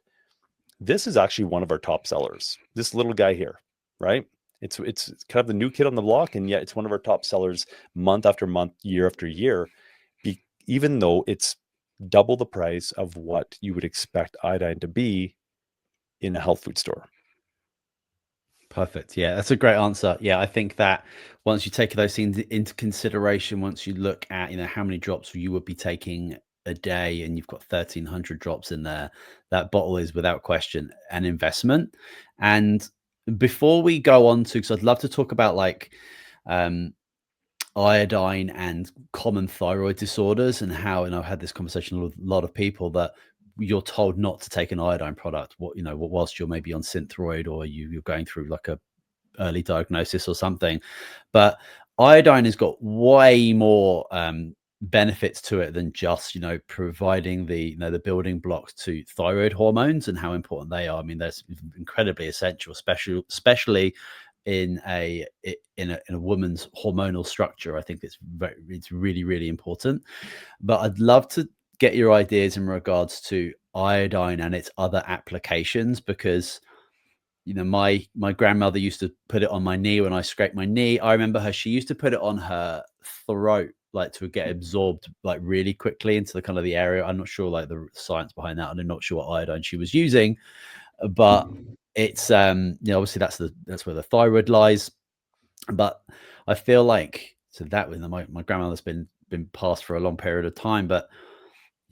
this is actually one of our top sellers. This little guy here, right? It's kind of the new kid on the block, and yet it's one of our top sellers month after month, year after year, even though it's double the price of what you would expect iodine to be in a health food store. Perfect. Yeah, that's a great answer. Yeah, I think that once you take those things into consideration, once you look at how many drops you would be taking a day, and you've got 1,300 drops in there, that bottle is without question an investment. And before we go on to, because I'd love to talk about um, iodine and common thyroid disorders, and how, and I've had this conversation with a lot of people, that you're told not to take an iodine product, whilst you're maybe on Synthroid, or you're going through like a early diagnosis or something. But iodine has got way more benefits to it than just providing the building blocks to thyroid hormones and how important they are. I mean, they're incredibly essential, especially in a woman's hormonal structure. I think it's really, really important. But I'd love to get your ideas in regards to iodine and its other applications, because my grandmother used to put it on my knee when I scraped my knee. I remember she used to put it on her throat, like to get absorbed like really quickly into the kind of the area. I'm not sure like the science behind that, and I'm not sure what iodine she was using, but it's obviously that's where the thyroid lies. But I feel like, so that my grandmother's been passed for a long period of time, but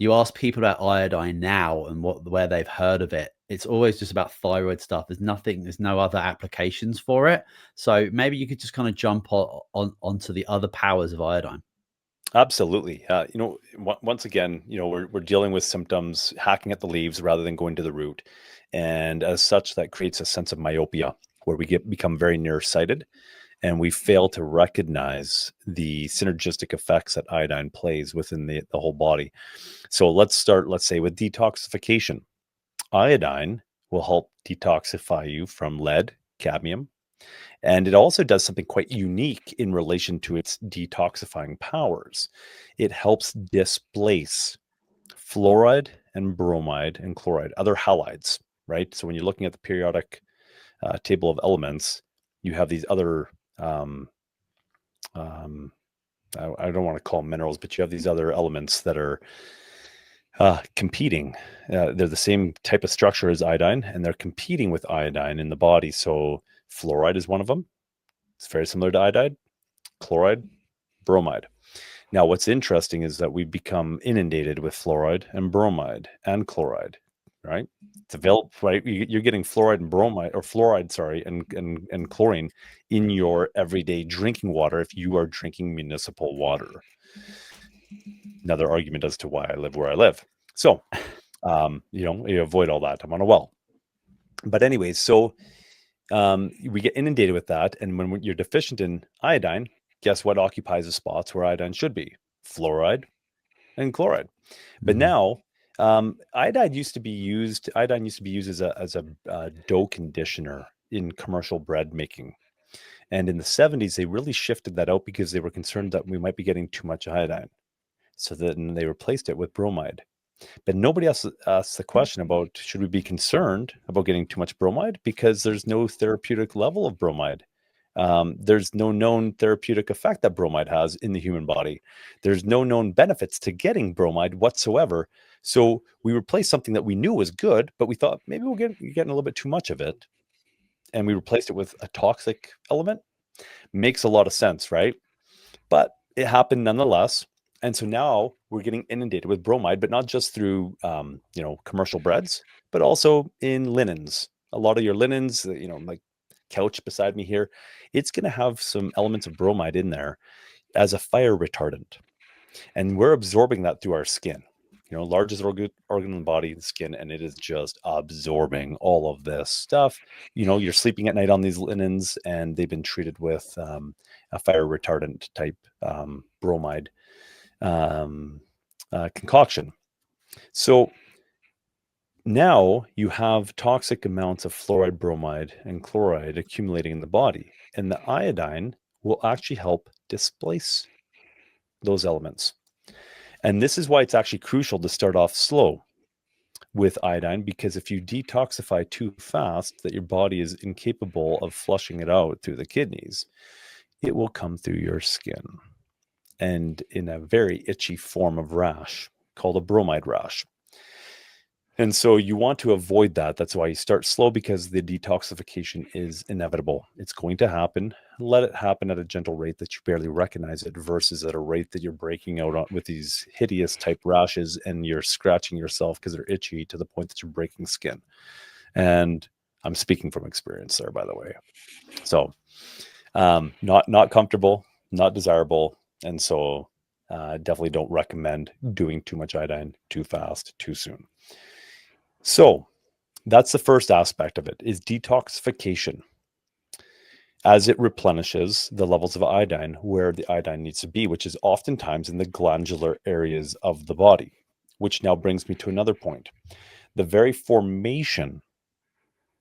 you ask people about iodine now and where they've heard of it, it's always just about thyroid stuff. There's no other applications for it. So maybe you could just kind of jump onto the other powers of iodine. Absolutely. Once again, we're dealing with symptoms, hacking at the leaves rather than going to the root. And as such, that creates a sense of myopia where we become very nearsighted, and we fail to recognize the synergistic effects that iodine plays within the whole body. So let's say, with detoxification. Iodine will help detoxify you from lead, cadmium, and it also does something quite unique in relation to its detoxifying powers. It helps displace fluoride and bromide and chloride, other halides, right? So when you're looking at the periodic table of elements, you have these other, I don't want to call them minerals, but you have these other elements that are competing. They're the same type of structure as iodine, and they're competing with iodine in the body. So fluoride is one of them. It's very similar to iodide, chloride, bromide. Now, what's interesting is that we've become inundated with fluoride and bromide and chloride, right? It's available, right? You're getting fluoride and bromide, or fluoride, sorry, and chlorine in your everyday drinking water if you are drinking municipal water. Another argument as to why I live where I live. So, you avoid all that. I'm on a well. But anyways, so we get inundated with that. And when you're deficient in iodine, guess what occupies the spots where iodine should be? Fluoride and chloride. But now, iodine used to be used as a dough conditioner in commercial bread making. And in the 70s, they really shifted that out because they were concerned that we might be getting too much iodine. So then they replaced it with bromide. But nobody else asks the question about, should we be concerned about getting too much bromide? Because there's no therapeutic level of bromide. There's no known therapeutic effect that bromide has in the human body. There's no known benefits to getting bromide whatsoever. So we replaced something that we knew was good, but we thought maybe we're getting a little bit too much of it. And we replaced it with a toxic element. Makes a lot of sense, right? But it happened nonetheless. And so now we're getting inundated with bromide, but not just through, commercial breads, but also in linens. A lot of your linens, like couch beside me here, it's going to have some elements of bromide in there as a fire retardant. And we're absorbing that through our skin. Largest organ in the body, the skin, and it is just absorbing all of this stuff. You're sleeping at night on these linens, and they've been treated with a fire retardant type bromide concoction. So now you have toxic amounts of fluoride, bromide, and chloride accumulating in the body, and the iodine will actually help displace those elements. And this is why it's actually crucial to start off slow with iodine, because if you detoxify too fast that your body is incapable of flushing it out through the kidneys, it will come through your skin and in a very itchy form of rash called a bromide rash. And so you want to avoid that. That's why you start slow, because the detoxification is inevitable. It's going to happen. Let it happen at a gentle rate that you barely recognize it, versus at a rate that you're breaking out on with these hideous type rashes and you're scratching yourself because they're itchy to the point that you're breaking skin. And I'm speaking from experience there, by the way. So not comfortable, not desirable. And so definitely don't recommend doing too much iodine too fast, too soon. So that's the first aspect of it, is detoxification, as it replenishes the levels of iodine where the iodine needs to be, which is oftentimes in the glandular areas of the body, which now brings me to another point. The very formation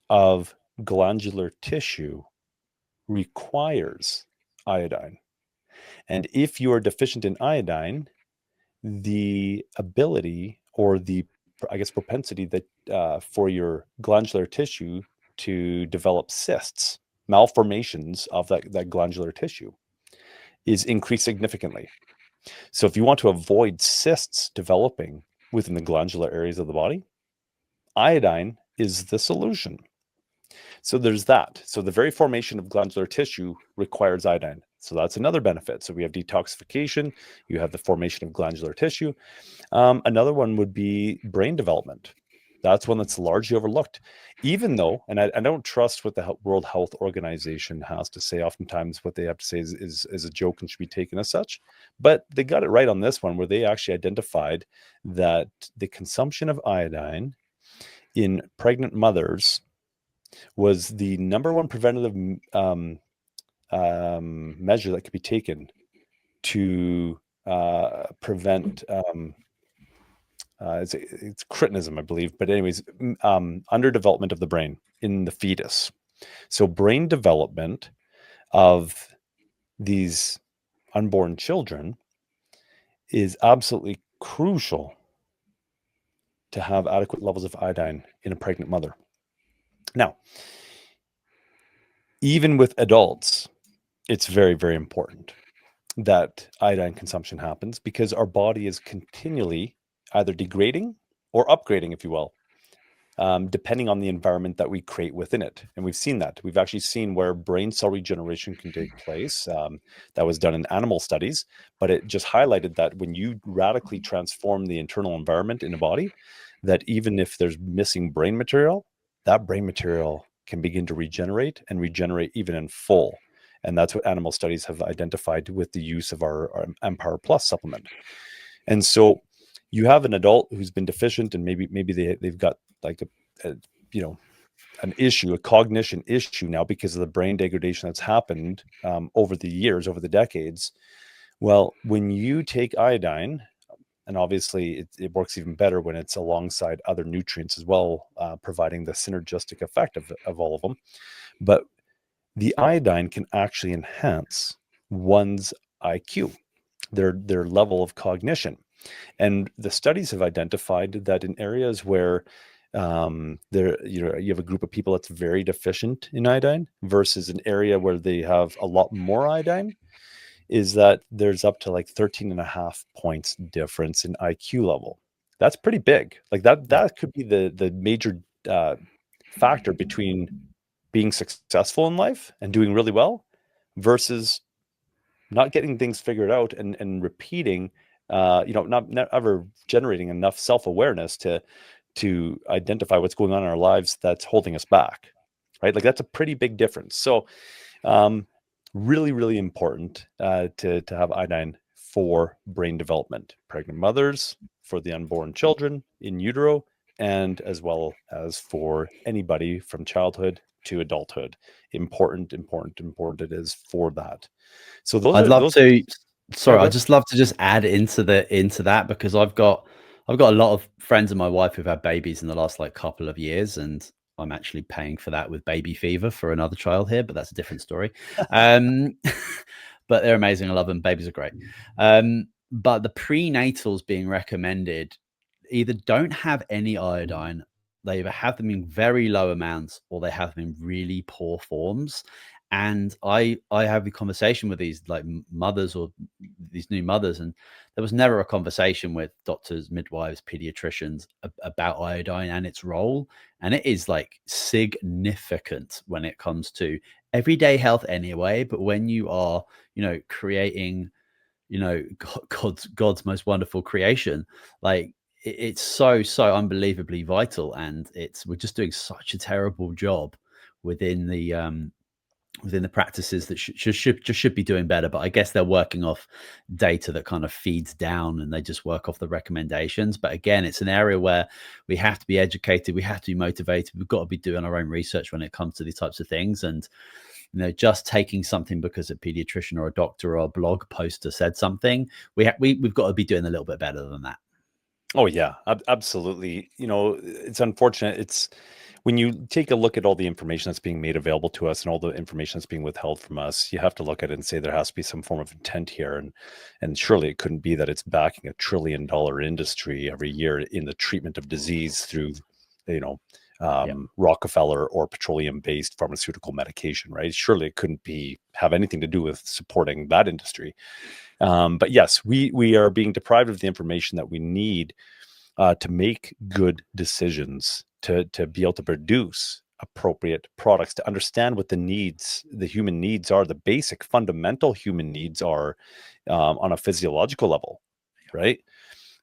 of glandular tissue requires iodine. And if you are deficient in iodine, the ability, or the, I guess, propensity that for your glandular tissue to develop cysts, malformations of that glandular tissue, is increased significantly. So if you want to avoid cysts developing within the glandular areas of the body, iodine is the solution. So there's that. So the very formation of glandular tissue requires iodine. So that's another benefit. So we have detoxification, you have the formation of glandular tissue. Another one would be brain development. That's one that's largely overlooked, even though, and I don't trust what the World Health Organization has to say. Oftentimes what they have to say is a joke and should be taken as such, but they got it right on this one, where they actually identified that the consumption of iodine in pregnant mothers was the number one preventative measure that could be taken to prevent it's cretinism, I believe, but anyways, underdevelopment of the brain in the fetus. So brain development of these unborn children is absolutely crucial to have adequate levels of iodine in a pregnant mother. Now, even with adults, it's very, very important that iodine consumption happens because our body is continually either degrading or upgrading, if you will, depending on the environment that we create within it. And we've seen that. We've actually seen where brain cell regeneration can take place. That was done in animal studies, but it just highlighted that when you radically transform the internal environment in a body, that even if there's missing brain material, that brain material can begin to regenerate and regenerate even in full. And that's what animal studies have identified with the use of our Empower Plus supplement. And so you have an adult who's been deficient, and maybe they've got like an issue, a cognition issue now because of the brain degradation that's happened over the years, over the decades. Well, when you take iodine, and obviously it works even better when it's alongside other nutrients as well, providing the synergistic effect of all of them. But the iodine can actually enhance one's IQ, their level of cognition. And the studies have identified that in areas where you have a group of people that's very deficient in iodine versus an area where they have a lot more iodine, is that there's up to like 13 and a half points difference in IQ level. That's pretty big. Like that could be the major factor between being successful in life and doing really well versus not getting things figured out and repeating, not ever generating enough self-awareness to identify what's going on in our lives that's holding us back, right? Like that's a pretty big difference. So really, really important to have iodine for brain development, pregnant mothers, for the unborn children in utero, and as well as for anybody from childhood to adulthood. Important it is for that. So those I'd are love those. to. Yeah, Sorry, go I'd ahead. just love to just add into that because I've got a lot of friends of my wife who've had babies in the last like couple of years, and I'm actually paying for that with baby fever for another child here, but that's a different story. Um, but they're amazing. I love them. Babies are great. But the prenatals being recommended either don't have any iodine, they either have them in very low amounts or they have them in really poor forms. And I have a conversation with these like mothers or these new mothers, and there was never a conversation with doctors, midwives, pediatricians about iodine and its role. And it is like significant when it comes to everyday health anyway. But when you are, creating, God's most wonderful creation, like it's so unbelievably vital. And we're just doing such a terrible job within the practices that should be doing better. But I guess they're working off data that kind of feeds down and they just work off the recommendations. But again, it's an area where we have to be educated, we have to be motivated, we've got to be doing our own research when it comes to these types of things. And just taking something because a pediatrician or a doctor or a blog poster said something, we've got to be doing a little bit better than that. Oh yeah, absolutely. It's unfortunate. It's when you take a look at all the information that's being made available to us and all the information that's being withheld from us, you have to look at it and say there has to be some form of intent here. And surely it couldn't be that it's backing $1 trillion industry every year in the treatment of disease through, you know, Rockefeller or petroleum-based pharmaceutical medication, right? Surely it couldn't have anything to do with supporting that industry. But yes, we are being deprived of the information that we need to make good decisions, to be able to produce appropriate products, to understand what the human needs are, the basic fundamental human needs are on a physiological level, right?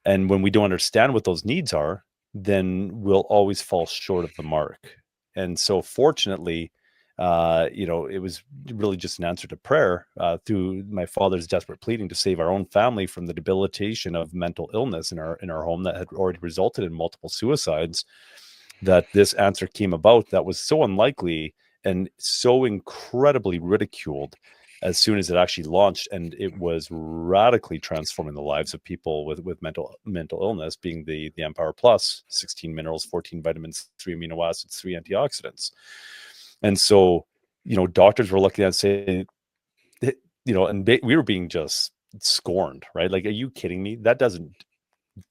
And when we don't understand what those needs are, then we'll always fall short of the mark. And so fortunately, it was really just an answer to prayer through my father's desperate pleading to save our own family from the debilitation of mental illness in our home that had already resulted in multiple suicides, that this answer came about that was so unlikely and so incredibly ridiculed as soon as it actually launched, and it was radically transforming the lives of people with mental illness, being the Empower Plus, 16 minerals, 14 vitamins, 3 amino acids, 3 antioxidants. And so, doctors were looking at saying, and we were being just scorned, right? Like, are you kidding me? That doesn't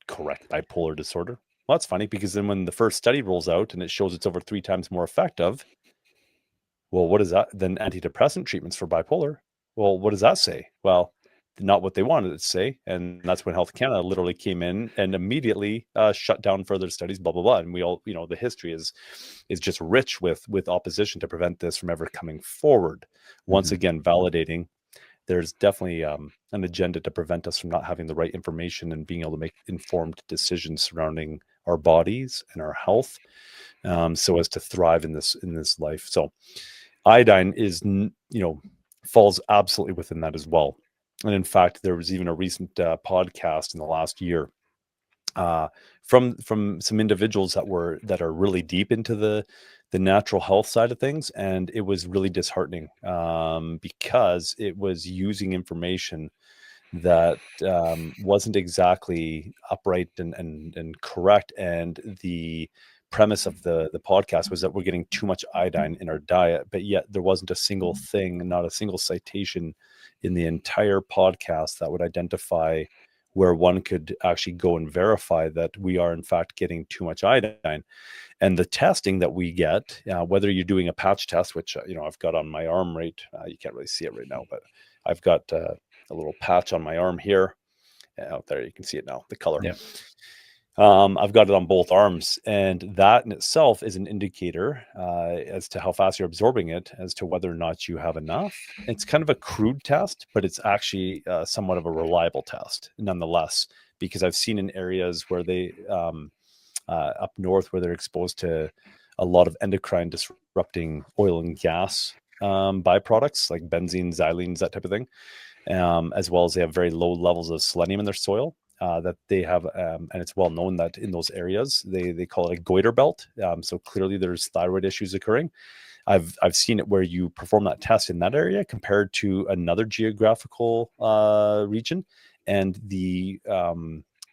correct bipolar disorder. well, that's funny, because then when the first study rolls out and it shows it's over 3 times more effective, well, what is that? Then antidepressant treatments for bipolar. Well, what does that say? Well, not what they wanted it to say. And that's when Health Canada literally came in and immediately shut down further studies, blah, blah, blah. And we all, the history is just rich with opposition to prevent this from ever coming forward. Once again, validating there's definitely an agenda to prevent us from not having the right information and being able to make informed decisions surrounding our bodies and our health, so as to thrive in this life. So iodine is, falls absolutely within that as well. And in fact, there was even a recent podcast in the last year from some individuals that are really deep into the natural health side of things, and it was really disheartening, because it was using information that wasn't exactly upright and correct. And the premise of the podcast was that we're getting too much iodine in our diet, but yet there wasn't a single thing, not a single citation in the entire podcast that would identify where one could actually go and verify that we are in fact getting too much iodine. And the testing that we get, whether you're doing a patch test, which I've got on my arm, right, you can't really see it right now, but I've got a little patch on my arm here. Out there, you can see it now, the color. Yeah. I've got it on both arms, and that in itself is an indicator as to how fast you're absorbing it, as to whether or not you have enough. It's kind of a crude test, but it's actually somewhat of a reliable test nonetheless, because I've seen in areas where they up north, where they're exposed to a lot of endocrine disrupting oil and gas byproducts like benzene, xylenes, that type of thing, as well as they have very low levels of selenium in their soil. That they have, and it's well known that in those areas they call it a goiter belt. So clearly there's thyroid issues occurring. I've seen it where you perform that test in that area compared to another geographical region, and the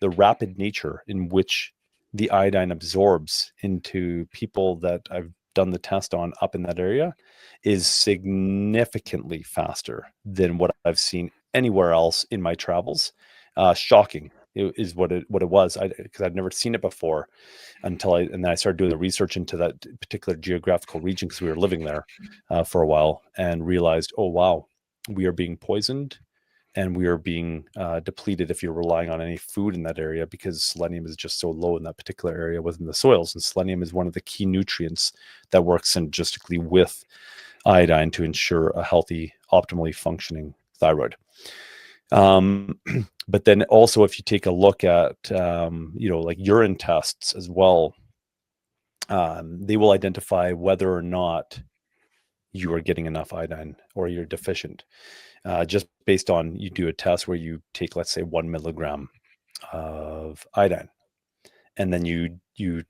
rapid nature in which the iodine absorbs into people that I've done the test on up in that area is significantly faster than what I've seen anywhere else in my travels. Shocking is what it was, because I'd never seen it before and then I started doing the research into that particular geographical region, because we were living there for a while, and realized, oh wow, we are being poisoned and we are being depleted if you're relying on any food in that area, because selenium is just so low in that particular area within the soils. And selenium is one of the key nutrients that works synergistically with iodine to ensure a healthy, optimally functioning thyroid. But then also, if you take a look at, like urine tests as well, they will identify whether or not you are getting enough iodine or you're deficient, just based on, you do a test where you take, let's say, 1 milligram of iodine, and then you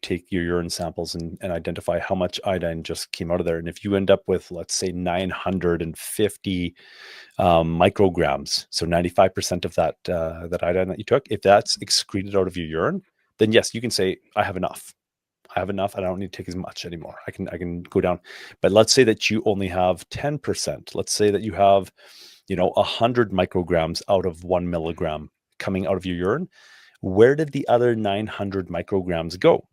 take your urine samples and identify how much iodine just came out of there. And if you end up with, let's say, 950 micrograms, so 95% of that iodine that you took, if that's excreted out of your urine, then yes, you can say, I have enough. I don't need to take as much anymore. I can go down. But let's say that you only have 10%. Let's say that you have 100 micrograms out of 1 milligram coming out of your urine. Where did the other 900 micrograms go?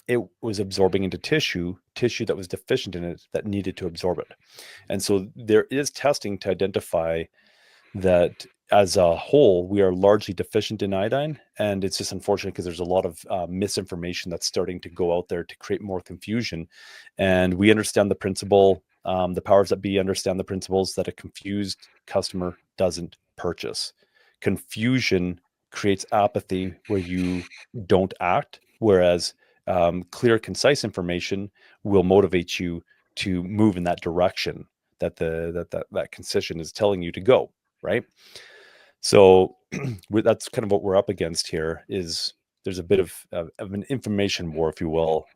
It was absorbing into tissue that was deficient in it, that needed to absorb it. And so there is testing to identify that as a whole, we are largely deficient in iodine. And it's just unfortunate, because there's a lot of misinformation that's starting to go out there to create more confusion. And we understand the principle, the powers that be understand the principles, that a confused customer doesn't purchase. Confusion creates apathy, where you don't act, whereas clear, concise information will motivate you to move in that direction that that concession is telling you to go, right? So that's kind of what we're up against here. Is there's a bit of an information war, if you will,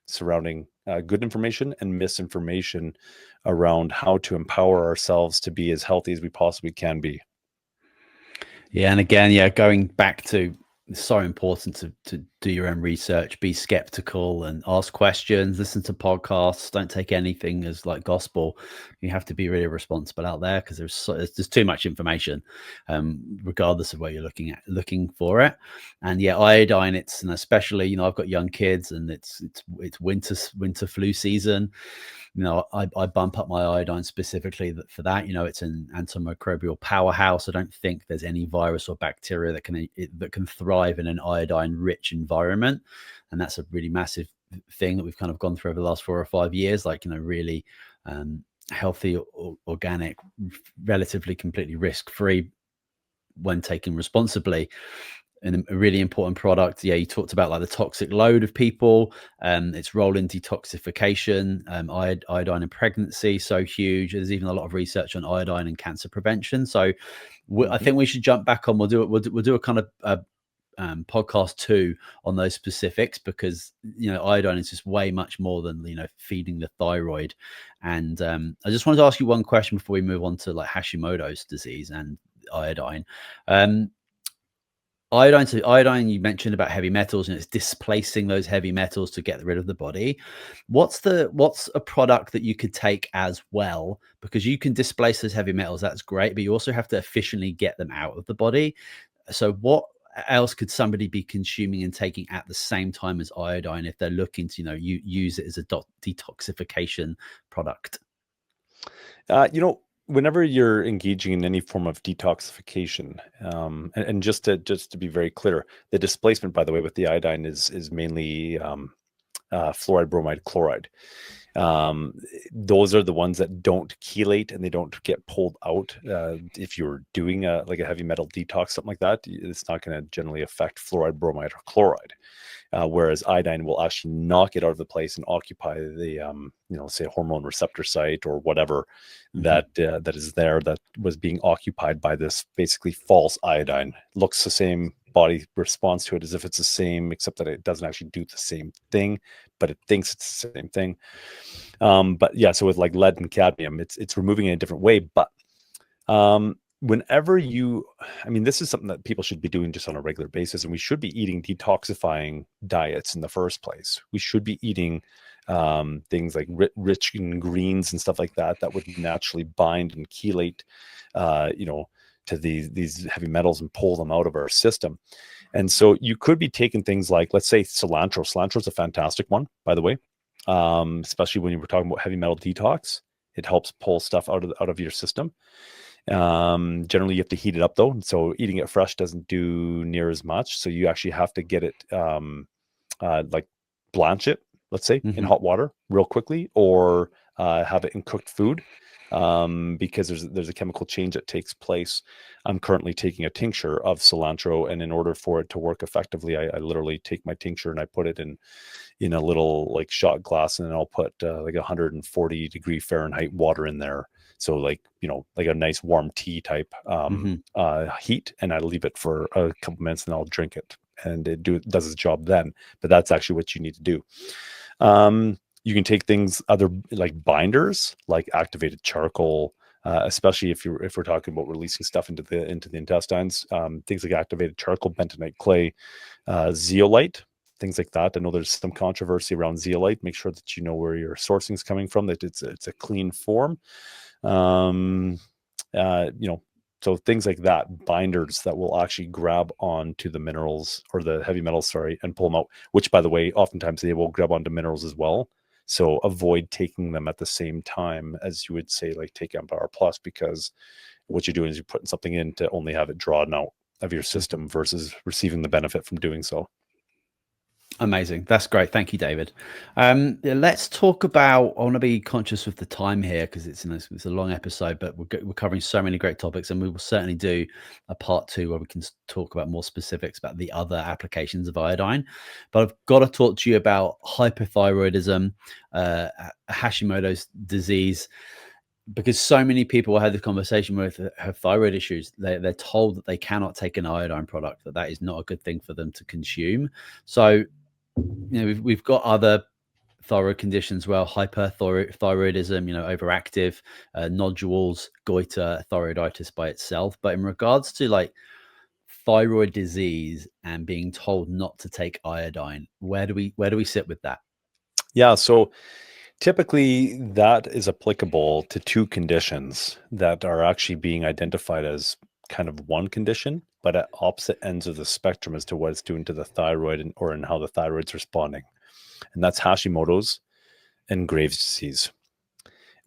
surrounding good information and misinformation around how to empower ourselves to be as healthy as we possibly can be. Yeah, and again, going back to, it's so important to do your own research, be skeptical and ask questions, listen to podcasts. Don't take anything as like gospel. You have to be really responsible out there because there's too much information, regardless of where you're looking for it. And yeah, iodine, and especially, I've got young kids and it's winter flu season. I bump up my iodine specifically for that. It's an antimicrobial powerhouse. I don't think there's any virus or bacteria that can thrive in an iodine-rich environment, and that's a really massive thing that we've kind of gone through over the last 4 or 5 years. Really healthy, organic, relatively completely risk-free when taken responsibly. And a really important product. Yeah, you talked about like the toxic load of people, its role in detoxification, iodine in pregnancy, so huge. There's even a lot of research on iodine and cancer prevention. So I think we should jump back on. We'll do a kind of podcast 2 on those specifics, because iodine is just way much more than feeding the thyroid. And I just wanted to ask you one question before we move on to like Hashimoto's disease and iodine. Iodine, you mentioned about heavy metals, and it's displacing those heavy metals to get rid of the body. What's a product that you could take as well? Because you can displace those heavy metals, that's great, but you also have to efficiently get them out of the body. So what else could somebody be consuming and taking at the same time as iodine if they're looking to use it as a detoxification product? Whenever you're engaging in any form of detoxification, and just to be very clear, the displacement, by the way, with the iodine is mainly fluoride, bromide, chloride. Those are the ones that don't chelate and they don't get pulled out. If you're doing like a heavy metal detox, something like that, it's not going to generally affect fluoride, bromide, or chloride. Whereas iodine will actually knock it out of the place and occupy the, say a hormone receptor site or whatever that is there that was being occupied by this basically false iodine. Looks the same, body responds to it as if it's the same, except that it doesn't actually do the same thing, but it thinks it's the same thing. But yeah, so with like lead and cadmium, it's removing it in a different way. But whenever this is something that people should be doing just on a regular basis, and we should be eating detoxifying diets in the first place. We should be eating things like rich in greens and stuff like that would naturally bind and chelate, to these heavy metals and pull them out of our system. And so you could be taking things like, let's say, cilantro. Cilantro is a fantastic one, by the way, especially when you were talking about heavy metal detox. It helps pull stuff out of your system. Generally you have to heat it up though, and so eating it fresh doesn't do near as much. So you actually have to get it like blanch it, let's say, in hot water real quickly, or have it in cooked food, because there's a chemical change that takes place. I'm currently taking a tincture of cilantro, and in order for it to work effectively, I literally take my tincture and I put it in a little like shot glass, and then I'll put like 140 degree Fahrenheit water in there. So like a nice warm tea type heat, and I leave it for a couple minutes, and I'll drink it, and it does its job then. But that's actually what you need to do. You can take things other like binders, like activated charcoal, especially if we're talking about releasing stuff into the intestines. Things like activated charcoal, bentonite clay, zeolite, things like that. I know there's some controversy around zeolite. Make sure that you know where your sourcing is coming from, that it's a clean form. So things like that, binders that will actually grab onto the minerals or the heavy metals, and pull them out, which, by the way, oftentimes they will grab onto minerals as well. So avoid taking them at the same time as you would say, like take Empower Plus, because what you're doing is you're putting something in to only have it drawn out of your system versus receiving the benefit from doing so. Amazing. That's great. Thank you, David. Let's talk about, I want to be conscious of the time here because it's a long episode, but we're covering so many great topics, and we will certainly do a part 2 where we can talk about more specifics about the other applications of iodine. But I've got to talk to you about hypothyroidism, Hashimoto's disease, because so many people I had the conversation with have thyroid issues. They're told that they cannot take an iodine product, that is not a good thing for them to consume. So we've got other thyroid conditions, hyperthyroidism, overactive, nodules, goiter, thyroiditis by itself. But in regards to like thyroid disease and being told not to take iodine. Where do we sit with that? Yeah, so typically that is applicable to two conditions that are actually being identified as kind of one condition, but at opposite ends of the spectrum as to what it's doing to the thyroid or in how the thyroid's responding. And that's Hashimoto's and Graves' disease,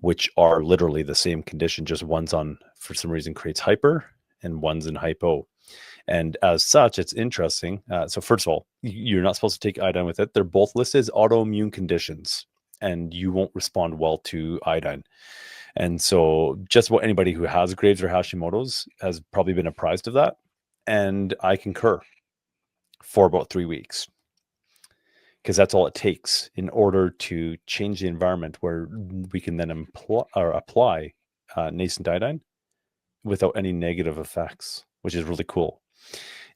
which are literally the same condition, just one's on, for some reason, creates hyper and one's in hypo. And as such, it's interesting. So first of all, you're not supposed to take iodine with it. They're both listed as autoimmune conditions, and you won't respond well to iodine. And so just about anybody who has Graves or Hashimoto's has probably been apprised of that. And I concur for about 3 weeks, because that's all it takes in order to change the environment where we can then apply nascent iodine without any negative effects, which is really cool.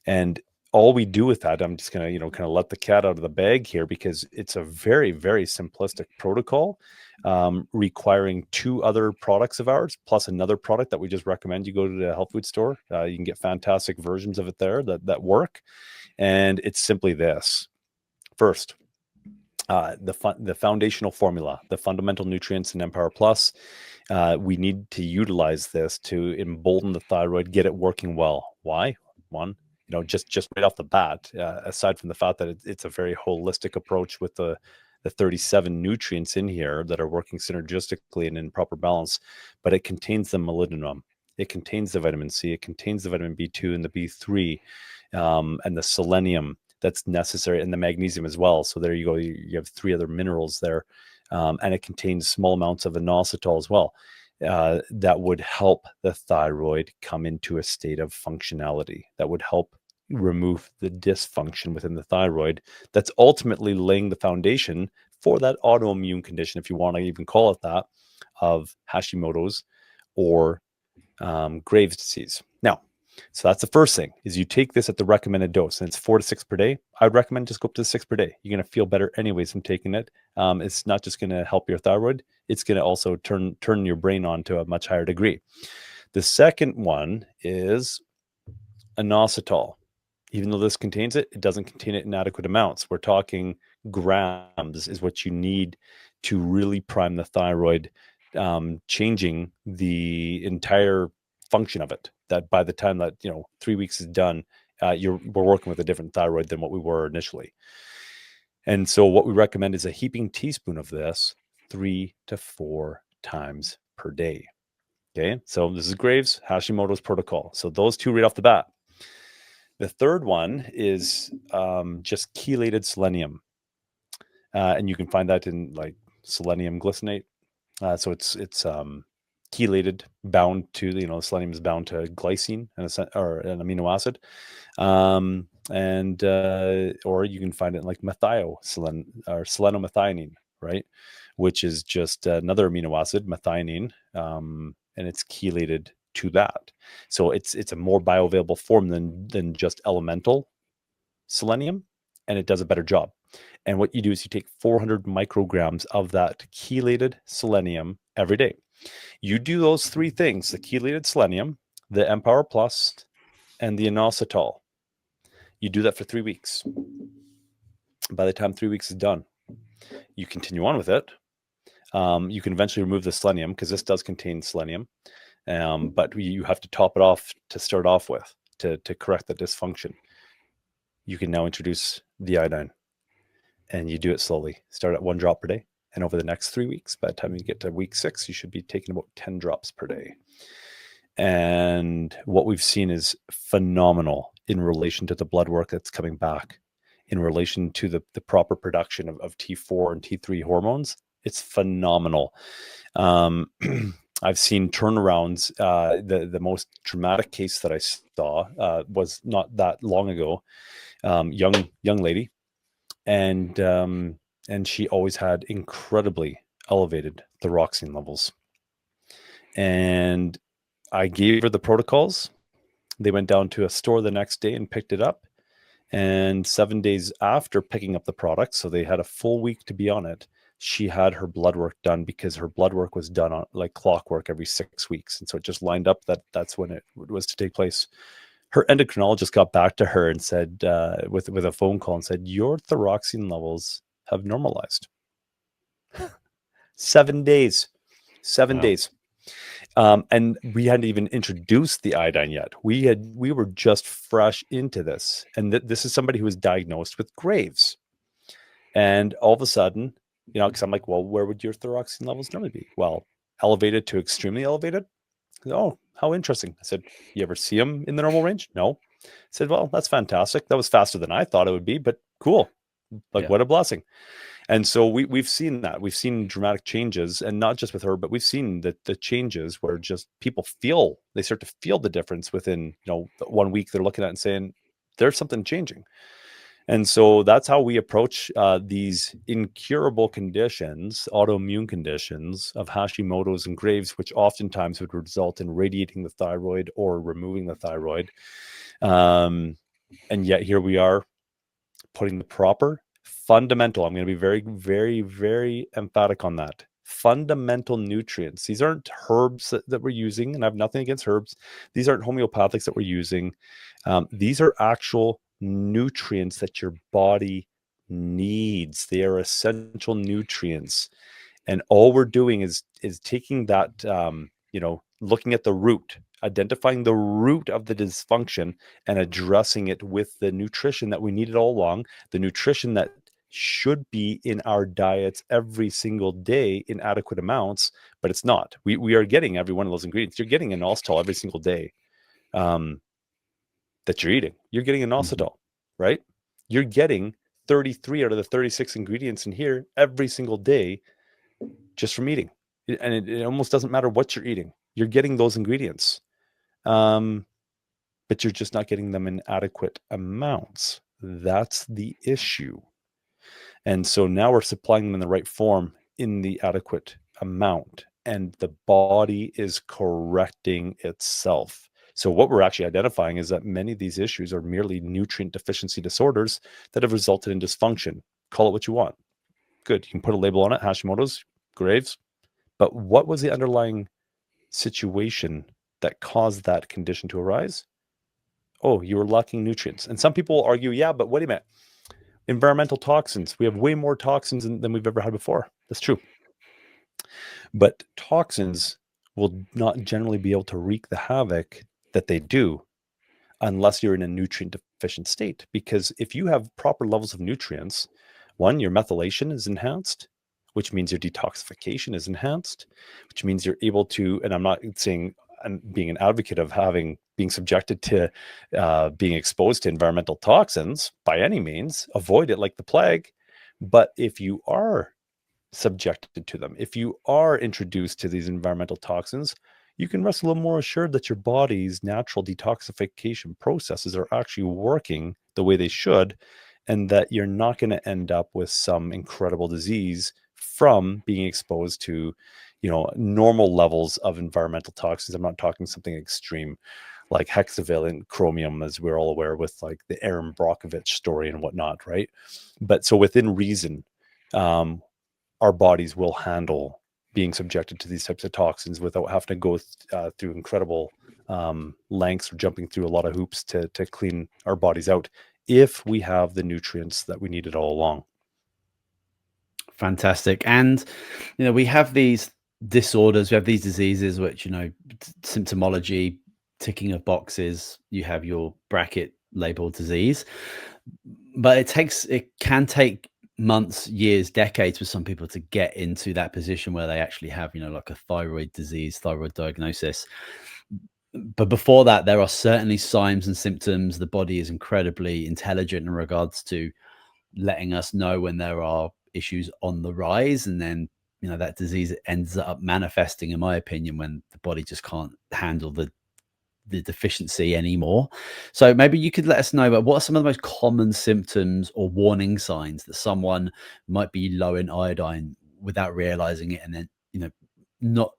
And all we do with that, I'm just going to, kind of let the cat out of the bag here, because it's a very, very simplistic protocol, requiring 2 other products of ours, plus another product that we just recommend you go to the health food store. You can get fantastic versions of it there that work. And it's simply this. First, the foundational formula, the fundamental nutrients in Empower Plus, we need to utilize this to embolden the thyroid, get it working well. Why? One, just right off the bat, aside from the fact that it's a very holistic approach with the 37 nutrients in here that are working synergistically and in proper balance, but it contains the molybdenum, it contains the vitamin C, it contains the vitamin B2 and the B3, and the selenium that's necessary, and the magnesium as well. So there you go. You have 3 other minerals there, and it contains small amounts of inositol as well. That would help the thyroid come into a state of functionality, that would help remove the dysfunction within the thyroid that's ultimately laying the foundation for that autoimmune condition, if you want to even call it that, of Hashimoto's or Graves' disease. Now, so that's the first thing, is you take this at the recommended dose, and it's 4 to 6 per day. I'd recommend just go up to 6 per day. You're going to feel better anyways from taking it. It's not just going to help your thyroid. It's going to also turn your brain on to a much higher degree. The second one is inositol. Even though this contains it, it doesn't contain it in adequate amounts. We're talking grams is what you need to really prime the thyroid, changing the entire function of it, that by the time that 3 weeks is done, we're working with a different thyroid than what we were initially. And so what we recommend is a heaping teaspoon of this 3 to 4 times per day. Okay, so this is Graves, Hashimoto's protocol. So those 2 right off the bat. The third one is just chelated selenium, and you can find that in like selenium glycinate. So it's chelated, bound to, selenium is bound to glycine or an amino acid, and or you can find it in like selenomethionine, right, which is just another amino acid, methionine, and it's chelated to that. So it's a more bioavailable form than just elemental selenium, and it does a better job. And what you do is you take 400 micrograms of that chelated selenium every day. You do those 3 things: the chelated selenium, the Empower Plus, and the inositol. You do that for 3 weeks. By the time 3 weeks is done, you continue on with it. You can eventually remove the selenium, because this does contain selenium, but you have to top it off to start off with to correct the dysfunction. You can now introduce the iodine, and you do it slowly. Start at 1 drop per day, and over the next 3 weeks, by the time you get to week 6, you should be taking about 10 drops per day. And what we've seen is phenomenal in relation to the blood work that's coming back, in relation to the proper production of T4 and T3 hormones. It's phenomenal. I've seen turnarounds. The most dramatic case that I saw was not that long ago. Young lady, and she always had incredibly elevated thyroxine levels. And I gave her the protocols. They went down to a store the next day and picked it up. And 7 days after picking up the product, so they had a full week to be on it, she had her blood work done, because her blood work was done on like clockwork every 6 weeks. And so it just lined up that that's when it was to take place. her endocrinologist got back to her and said, with a phone call, and said, your thyroxine levels have normalized. 7 days. 7 Wow. days. And we hadn't even introduced the iodine yet. We were just fresh into this, and this is somebody who was diagnosed with Graves. And all of a sudden, because I'm like, well, where would your thyroxine levels normally be? Well, elevated to extremely elevated. Oh, how interesting. I said, you ever see them in the normal range? No. I said, well, that's fantastic. That was faster than I thought it would be, but cool. Like, what a blessing. And so we've seen that. We've seen dramatic changes, and not just with her, but we've seen the changes where just people they start to feel the difference within, 1 week. They're looking at it and saying, there's something changing. And so that's how we approach these incurable conditions, autoimmune conditions of Hashimoto's and Graves, which oftentimes would result in radiating the thyroid or removing the thyroid. And yet here we are putting the proper fundamental, I'm going to be very, very, very emphatic on that. Fundamental nutrients. These aren't herbs that we're using, and I have nothing against herbs. These aren't homeopathics that we're using. These are actual nutrients that your body needs. They are essential nutrients. And all we're doing is taking that, looking at the root, identifying the root of the dysfunction and addressing it with the nutrition that we needed all along, the nutrition that should be in our diets every single day in adequate amounts, but it's not. We are getting every one of those ingredients. You're getting inositol every single day that you're eating. You're getting inositol, right? You're getting 33 out of the 36 ingredients in here every single day just from eating. And it almost doesn't matter what you're eating. You're getting those ingredients. But you're just not getting them in adequate amounts. That's the issue. And so now we're supplying them in the right form in the adequate amount, and the body is correcting itself. So what we're actually identifying is that many of these issues are merely nutrient deficiency disorders that have resulted in dysfunction. Call it what you want. Good. You can put a label on it, Hashimoto's, Graves. But what was the underlying situation that caused that condition to arise? Oh, you were lacking nutrients. And some people argue, yeah, but wait a minute. Environmental toxins. We have way more toxins than we've ever had before. That's true. But toxins will not generally be able to wreak the havoc that they do unless you're in a nutrient deficient state. Because if you have proper levels of nutrients, one, your methylation is enhanced, which means your detoxification is enhanced, which means you're able to, and I'm not saying I'm being an advocate of being subjected to being exposed to environmental toxins by any means, avoid it like the plague. But if you are subjected to them, if you are introduced to these environmental toxins, you can rest a little more assured that your body's natural detoxification processes are actually working the way they should, and that you're not going to end up with some incredible disease from being exposed to, normal levels of environmental toxins. I'm not talking something extreme like hexavalent chromium, as we're all aware with like the Aaron Brockovich story and whatnot, right? But so within reason, our bodies will handle being subjected to these types of toxins without having to go through incredible lengths or jumping through a lot of hoops to clean our bodies out, if we have the nutrients that we needed all along. Fantastic. And, we have these disorders, we have these diseases, which, symptomology, ticking of boxes, you have your bracket labeled disease, but it can take months, years, decades for some people to get into that position where they actually have, like a thyroid disease, thyroid diagnosis. But before that, there are certainly signs and symptoms. The body is incredibly intelligent in regards to letting us know when there are issues on the rise, and then that disease ends up manifesting, in my opinion, when the body just can't handle the deficiency anymore. So maybe you could let us know about what are some of the most common symptoms or warning signs that someone might be low in iodine without realizing it, and then not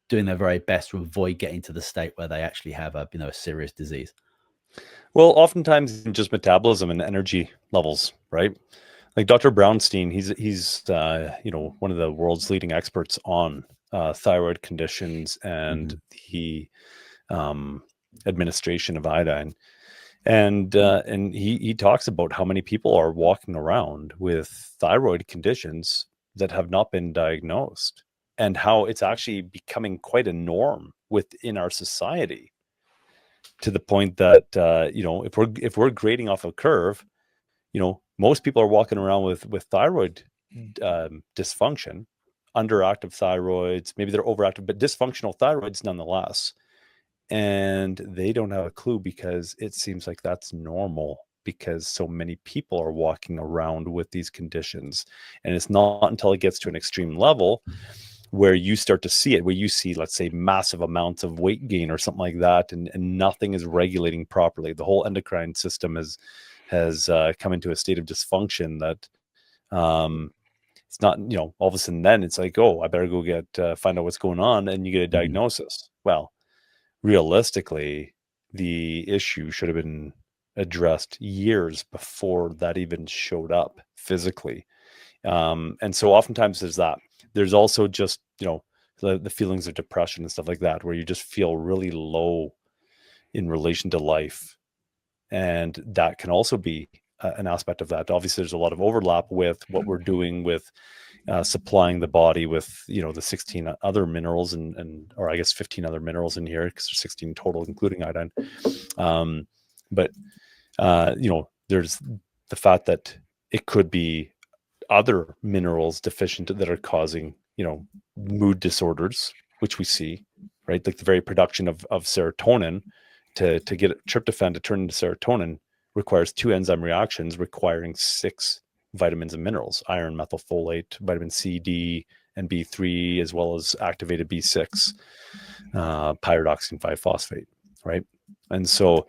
doing their very best to avoid getting to the state where they actually have a serious disease. Well, oftentimes just metabolism and energy levels, right? Like Dr. Brownstein, he's one of the world's leading experts on thyroid conditions and the administration of iodine. And he talks about how many people are walking around with thyroid conditions that have not been diagnosed, and how it's actually becoming quite a norm within our society, to the point that if we're grading off a curve, most people are walking around with thyroid dysfunction, underactive thyroids, maybe they're overactive, but dysfunctional thyroids nonetheless. And they don't have a clue, because it seems like that's normal, because so many people are walking around with these conditions. And it's not until it gets to an extreme level where you start to see it, where you see, let's say, massive amounts of weight gain or something like that, and nothing is regulating properly. The whole endocrine system has come into a state of dysfunction that it's not, all of a sudden then it's like, oh, I better go find out what's going on, and you get a diagnosis. Well, realistically, the issue should have been addressed years before that even showed up physically. And so oftentimes there's also just, the feelings of depression and stuff like that, where you just feel really low in relation to life. And that can also be an aspect of that. Obviously, there's a lot of overlap with what we're doing with supplying the body with, the 16 other minerals or I guess 15 other minerals in here, because there's 16 total, including iodine. But there's the fact that it could be other minerals deficient that are causing, mood disorders, which we see, right? Like the very production of serotonin to get tryptophan to turn into serotonin requires 2 enzyme reactions requiring 6 vitamins and minerals: iron, methylfolate, vitamin C, D, and B3, as well as activated B6, pyridoxine 5-phosphate, right? And so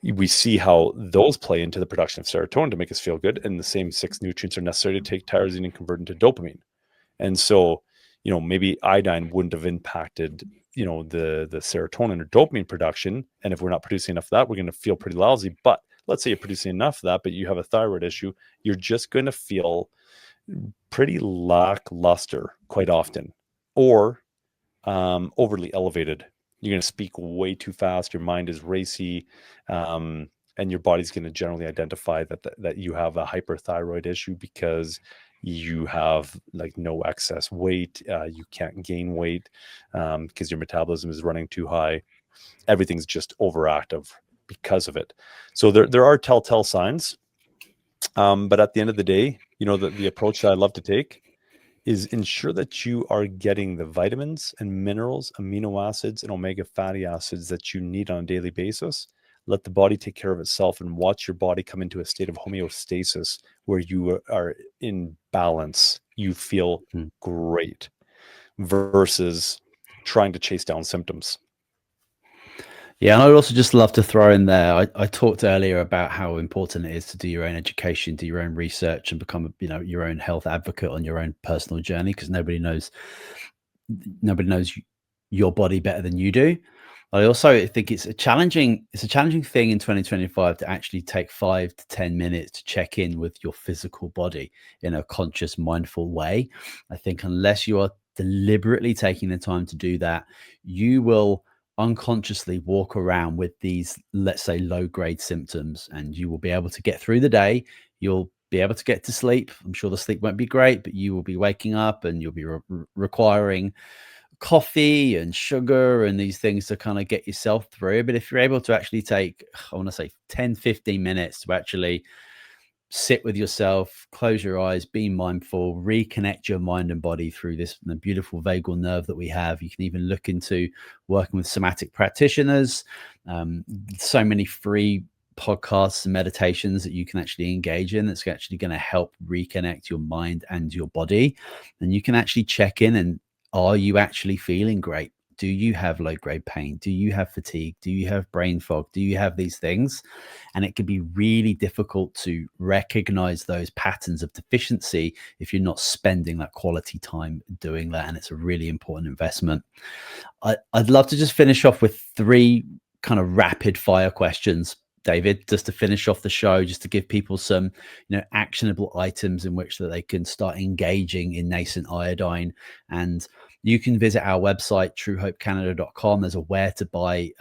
we see how those play into the production of serotonin to make us feel good, and the same 6 nutrients are necessary to take tyrosine and convert into dopamine. And so, maybe iodine wouldn't have impacted, the serotonin or dopamine production. And if we're not producing enough of that, we're going to feel pretty lousy. But let's say you're producing enough of that, but you have a thyroid issue, you're just going to feel pretty lackluster quite often, or overly elevated. You're going to speak way too fast. Your mind is racy, and your body's going to generally identify that you have a hyperthyroid issue, because you have like no excess weight. You can't gain weight because your metabolism is running too high. Everything's just overactive because of it. So there are telltale signs. But at the end of the day, the approach that I love to take is ensure that you are getting the vitamins and minerals, amino acids, and omega fatty acids that you need on a daily basis. Let the body take care of itself, and watch your body come into a state of homeostasis where you are in balance. You feel great, versus trying to chase down symptoms. Yeah, and I'd also just love to throw in there, I talked earlier about how important it is to do your own education, do your own research, and become your own health advocate on your own personal journey, because nobody knows your body better than you do. I also think it's a challenging thing in 2025 to actually take 5 to 10 minutes to check in with your physical body in a conscious, mindful way. I think unless you are deliberately taking the time to do that, you will unconsciously walk around with these, let's say, low grade symptoms, and you will be able to get through the day. You'll be able to get to sleep. I'm sure the sleep won't be great, but you will be waking up and you'll be requiring coffee and sugar and these things to kind of get yourself through. But if you're able to actually take, I want to say 10, 15 minutes to actually sit with yourself, close your eyes, be mindful, reconnect your mind and body through this beautiful vagal nerve that we have. You can even look into working with somatic practitioners. So many free podcasts and meditations that you can actually engage in that's actually going to help reconnect your mind and your body. And you can actually check in, and are you actually feeling great? Do you have low grade pain? Do you have fatigue? Do you have brain fog? Do you have these things? And it can be really difficult to recognize those patterns of deficiency if you're not spending that quality time doing that. And it's a really important investment. I'd love to just finish off with 3 kind of rapid fire questions, David, just to finish off the show, just to give people some, actionable items in which that they can start engaging in Nascent Iodine. And you can visit our website, truehopecanada.com. There's a where to buy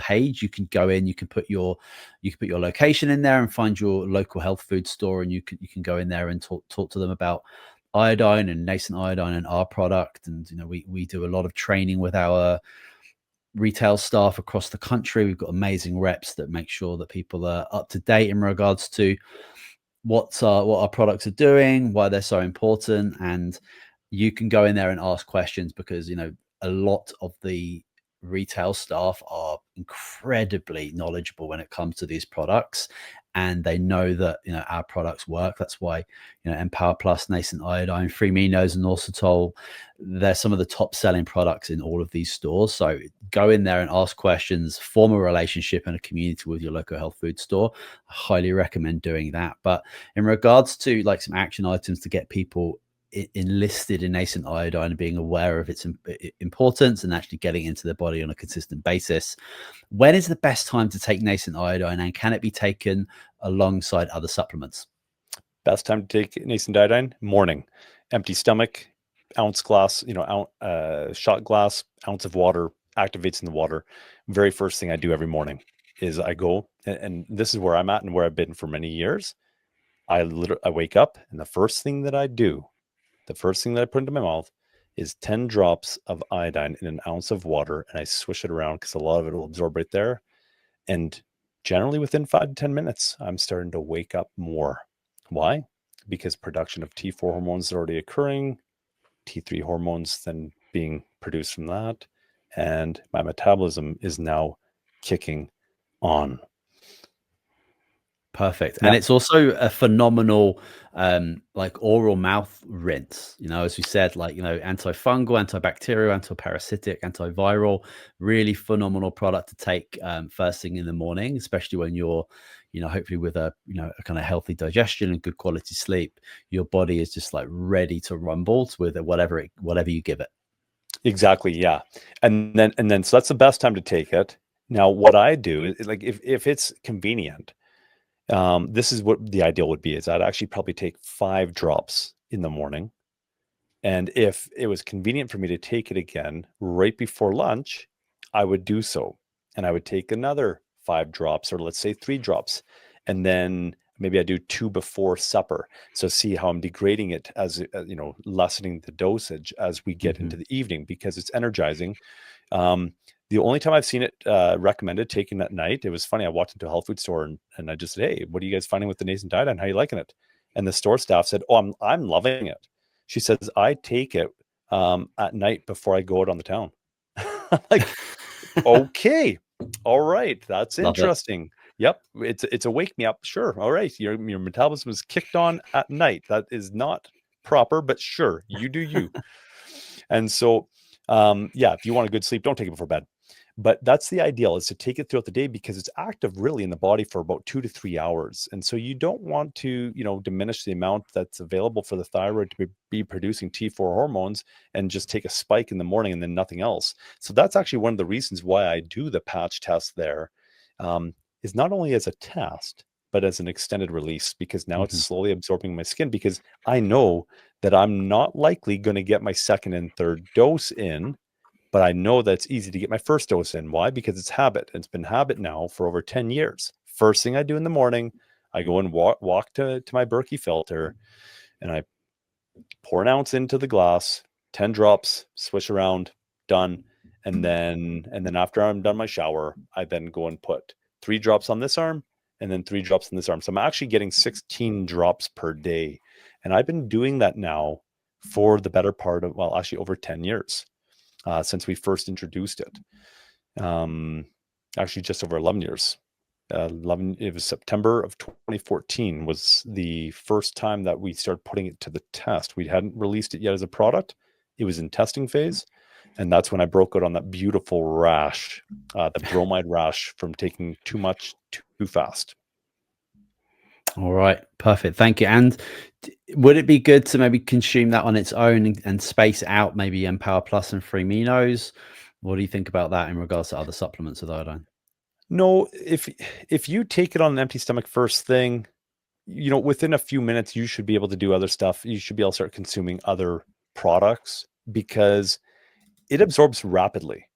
page. You can go in, you can put your location in there and find your local health food store, and you can go in there and talk to them about iodine and Nascent Iodine and our product. And we do a lot of training with our retail staff across the country. We've got amazing reps that make sure that people are up to date in regards to what our products are doing, why they're so important. And you can go in there and ask questions, because a lot of the retail staff are incredibly knowledgeable when it comes to these products, and they know that our products work. That's why Empower Plus, Nascent Iodine, Free Minos, and Orsatol, they're some of the top selling products in all of these stores. So go in there and ask questions, form a relationship and a community with your local health food store. I highly recommend doing that. But in regards to like some action items to get people enlisted in Nascent Iodine and being aware of its importance and actually getting into their body on a consistent basis, when is the best time to take Nascent Iodine, and can it be taken alongside other supplements? Best time to take Nascent Iodine? Morning. Empty stomach, ounce glass, shot glass, ounce of water, activates in the water. Very first thing I do every morning is I go, and this is where I'm at and where I've been for many years. I wake up, and the first thing that I do, the first thing that I put into my mouth is 10 drops of iodine in an ounce of water, and I swish it around because a lot of it will absorb right there. And generally within 5 to 10 minutes, I'm starting to wake up more. Why? Because production of T4 hormones is already occurring, T3 hormones then being produced from that, and my metabolism is now kicking on. Perfect. And it's also a phenomenal like oral mouth rinse, as we said, like antifungal, antibacterial, antiparasitic, antiviral, really phenomenal product to take first thing in the morning, especially when you're hopefully with a a kind of healthy digestion and good quality sleep. Your body is just like ready to rumble with whatever you give it. Exactly, yeah. And then so that's the best time to take it. Now what I do is, like, if it's convenient, this is what the ideal would be, is I'd actually probably take 5 drops in the morning. And if it was convenient for me to take it again right before lunch, I would do so. And I would take another 5 drops, or let's say 3 drops. And then maybe I do 2 before supper. So see how I'm degrading it as, lessening the dosage as we get into the evening, because it's energizing. The only time I've seen it recommended taking at night, it was funny. I walked into a health food store and I just said, "Hey, what are you guys finding with the Nascent Iodine? How are you liking it?" And the store staff said, "Oh, I'm loving it." She says, "I take it at night before I go out on the town." Like, okay, all right, that's Love it. interesting. Yep, it's a wake me up. Sure, all right, your metabolism is kicked on at night. That is not proper, but sure, you do you. And so, yeah, if you want a good sleep, don't take it before bed. But that's the ideal, is to take it throughout the day, because it's active really in the body for about 2 to 3 hours. And so you don't want to, diminish the amount that's available for the thyroid to be producing T4 hormones and just take a spike in the morning and then nothing else. So that's actually one of the reasons why I do the patch test there, is not only as a test, but as an extended release, because now it's slowly absorbing my skin, because I know that I'm not likely going to get my second and third dose in, but I know that it's easy to get my first dose in. Why? Because it's habit. It's been habit now for over 10 years. First thing I do in the morning, I go and walk to my Berkey filter, and I pour an ounce into the glass, 10 drops, swish around, done. And then after I'm done my shower, I then go and put 3 drops on this arm and then 3 drops on this arm. So I'm actually getting 16 drops per day. And I've been doing that now for the better part of, well, actually over 10 years. Since we first introduced it. Actually just over 11 years. It was September of 2014 was the first time that we started putting it to the test. We hadn't released it yet as a product. It was in testing phase. And that's when I broke out on that beautiful rash, the bromide rash from taking too much too fast. All right, perfect. Thank you. And would it be good to maybe consume that on its own and space out maybe Empower Plus and Free Minos? What do you think about that in regards to other supplements with iodine? No, if you take it on an empty stomach first thing, within a few minutes, you should be able to do other stuff. You should be able to start consuming other products, because it absorbs rapidly.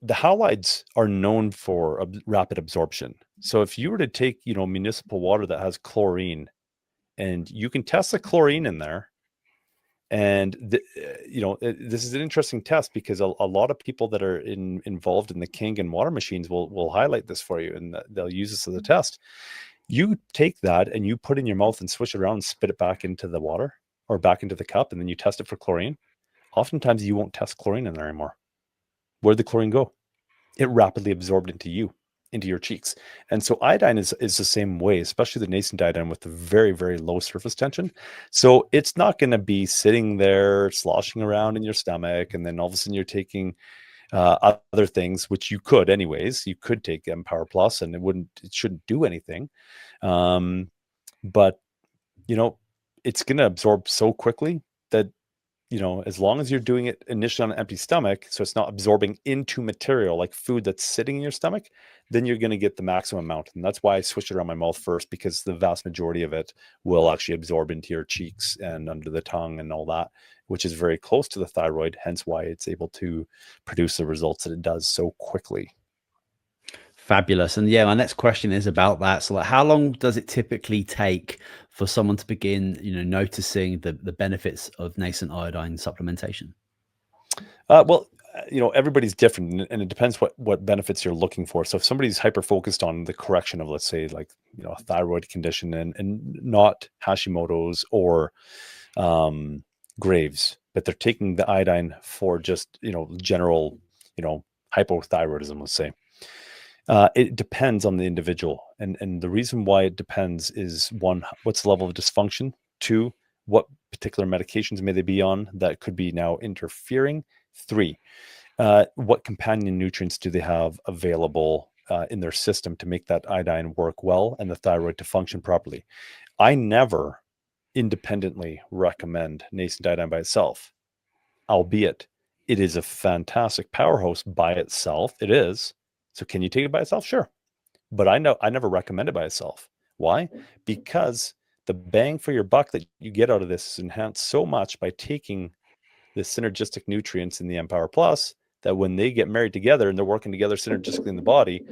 the halides are known for rapid absorption. So if you were to take, municipal water that has chlorine, and you can test the chlorine in there, and this is an interesting test because a lot of people that are involved in the Kangen water machines will highlight this for you, and they'll use this as a test. You take that and you put it in your mouth and swish it around and spit it back into the water or back into the cup, and then you test it for chlorine. Oftentimes you won't test chlorine in there anymore. Where'd the chlorine go? It rapidly absorbed into your cheeks. And so iodine is the same way, especially the nascent iodine with the very, very low surface tension. So it's not going to be sitting there sloshing around in your stomach, and then all of a sudden you're taking other things, which you could anyways. You could take Empower Plus and it shouldn't do anything. But it's going to absorb so quickly that as long as you're doing it initially on an empty stomach, so it's not absorbing into material like food that's sitting in your stomach, then you're going to get the maximum amount. And that's why I switch it around my mouth first, because the vast majority of it will actually absorb into your cheeks and under the tongue and all that, which is very close to the thyroid, hence why it's able to produce the results that it does so quickly. Fabulous. And yeah, my next question is about that. So, like, how long does it typically take for someone to begin, noticing the benefits of nascent iodine supplementation? Well, everybody's different, and it depends what benefits you're looking for. So if somebody's hyper focused on the correction of, let's say, like, a thyroid condition and not Hashimoto's or Graves, but they're taking the iodine for just, general, hypothyroidism, let's say. It depends on the individual. And the reason why it depends is, one, what's the level of dysfunction? Two, what particular medications may they be on that could be now interfering? Three, what companion nutrients do they have available in their system to make that iodine work well and the thyroid to function properly? I never independently recommend nascent iodine by itself, albeit it is a fantastic powerhouse by itself. It is. So can you take it by itself? Sure. But I never recommend it by itself. Why? Because the bang for your buck that you get out of this is enhanced so much by taking the synergistic nutrients in the Empower Plus, that when they get married together and they're working together synergistically in the body,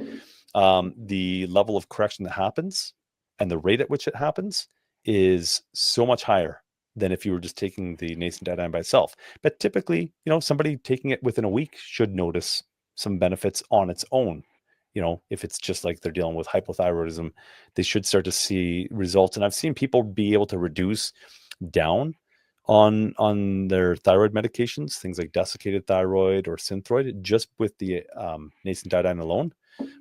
the level of correction that happens and the rate at which it happens is so much higher than if you were just taking the nascent iodine by itself. But typically, somebody taking it within a week should notice some benefits on its own. If it's just like they're dealing with hypothyroidism, they should start to see results. And I've seen people be able to reduce down on their thyroid medications, things like desiccated thyroid or Synthroid, just with the nascent iodine alone.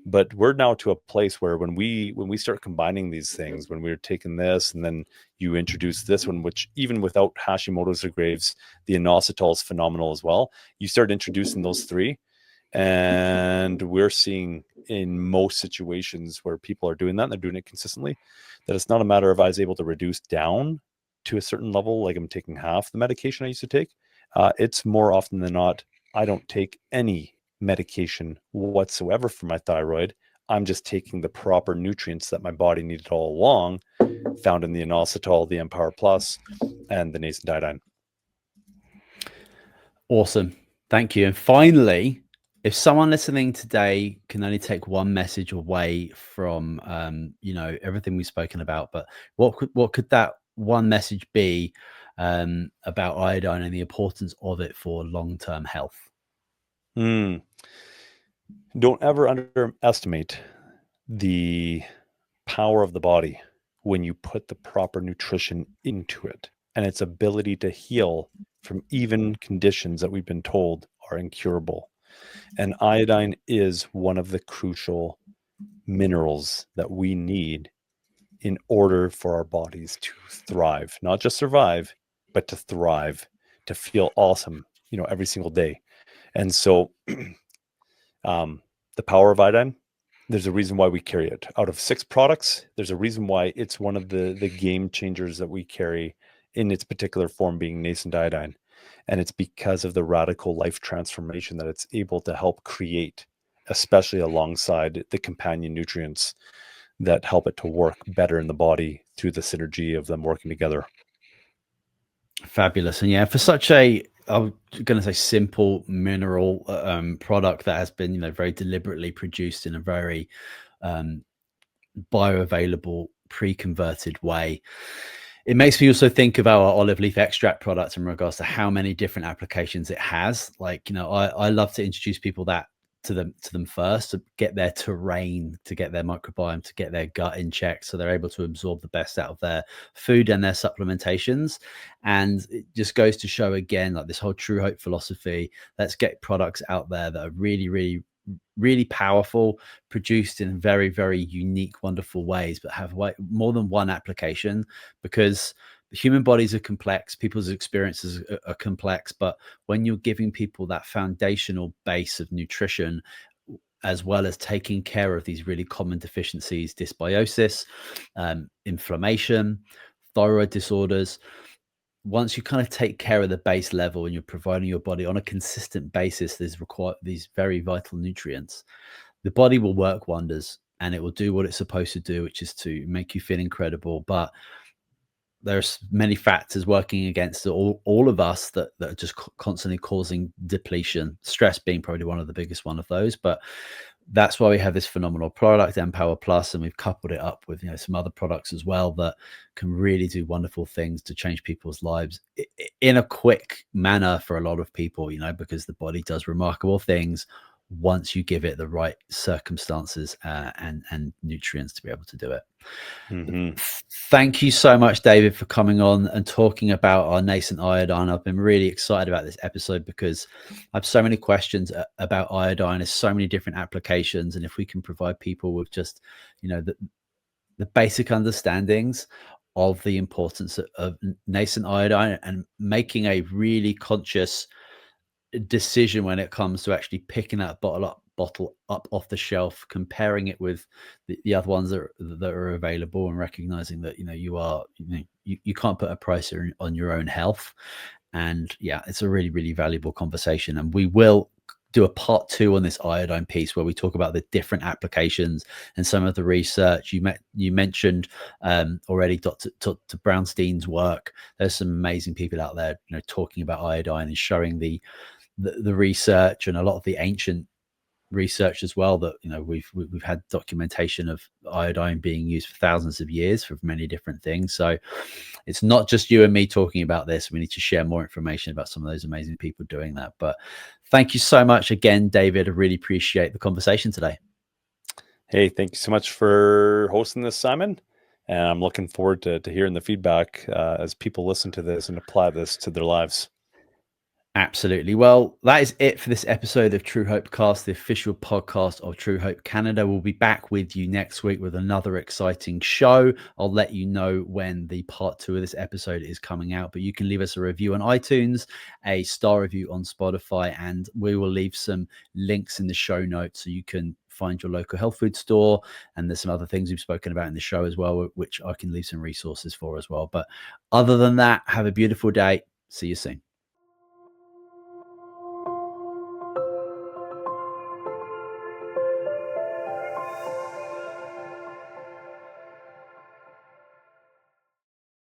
But we're now to a place where when we start combining these things, when we're taking this and then you introduce this one, which even without Hashimoto's or Graves, the inositol is phenomenal as well. You start introducing those three, and we're seeing in most situations where people are doing that and they're doing it consistently, that it's not a matter of I was able to reduce down to a certain level, like I'm taking half the medication I used to take. It's more often than not, I don't take any medication whatsoever for my thyroid. I'm just taking the proper nutrients that my body needed all along, found in the inositol, the Empower Plus, and the nascent iodine. Awesome. Thank you. And finally, if someone listening today can only take one message away from, everything we've spoken about, but what could that one message be about iodine and the importance of it for long-term health? Don't ever underestimate the power of the body when you put the proper nutrition into it, and its ability to heal from even conditions that we've been told are incurable. And iodine is one of the crucial minerals that we need in order for our bodies to thrive, not just survive, but to thrive, to feel awesome, every single day. And so the power of iodine, there's a reason why we carry it. Out of 6 products, there's a reason why it's one of the game changers that we carry in its particular form, being nascent iodine. And it's because of the radical life transformation that it's able to help create, especially alongside the companion nutrients that help it to work better in the body through the synergy of them working together. Fabulous. And yeah, for such a I'm going to say simple mineral product that has been, very deliberately produced in a very bioavailable, pre-converted way. It makes me also think of our olive leaf extract product in regards to how many different applications it has. Like, I love to introduce people to them first, to get their terrain, to get their microbiome, to get their gut in check, so they're able to absorb the best out of their food and their supplementations. And it just goes to show again, like this whole True Hope philosophy. Let's get products out there that are really, really, really powerful, produced in very, very unique, wonderful ways, but have more than one application, because the human bodies are complex, people's experiences are complex. But when you're giving people that foundational base of nutrition, as well as taking care of these really common deficiencies, dysbiosis, inflammation, thyroid disorders, once you kind of take care of the base level and you're providing your body on a consistent basis these very vital nutrients, the body will work wonders and it will do what it's supposed to do, which is to make you feel incredible. But there's many factors working against all of us that are just constantly causing depletion, stress being probably one of the biggest one of those. But that's why we have this phenomenal product, Empower Plus, and we've coupled it up with some other products as well that can really do wonderful things to change people's lives in a quick manner for a lot of people, because the body does remarkable things once you give it the right circumstances and nutrients to be able to do it. Mm-hmm. Thank you so much, David, for coming on and talking about our Nascent Iodine. I've been really excited about this episode because I have so many questions about iodine. There's so many different applications, and if we can provide people with just, the basic understandings of the importance of nascent iodine and making a really conscious decision when it comes to actually picking that bottle up off the shelf, comparing it with the other ones that are available, and recognizing that you can't put a price on your own health. And yeah, it's a really, really valuable conversation, and we will do a part 2 on this iodine piece where we talk about the different applications and some of the research. You mentioned already Dr. Brownstein's work. There's some amazing people out there talking about iodine and showing the research and a lot of the ancient research as well, that we've had documentation of iodine being used for thousands of years for many different things. So it's not just you and me talking about this. We need to share more information about some of those amazing people doing that. But thank you so much again, David. I really appreciate the conversation today. Hey, thank you so much for hosting this, Simon. And I'm looking forward to hearing the feedback as people listen to this and apply this to their lives. Absolutely. Well, that is it for this episode of True Hope Cast, the official podcast of True Hope Canada. We'll be back with you next week with another exciting show. I'll let you know when the part 2 of this episode is coming out, but you can leave us a review on iTunes, a star review on Spotify, and we will leave some links in the show notes so you can find your local health food store. And there's some other things we've spoken about in the show as well, which I can leave some resources for as well. But other than that, have a beautiful day. See you soon.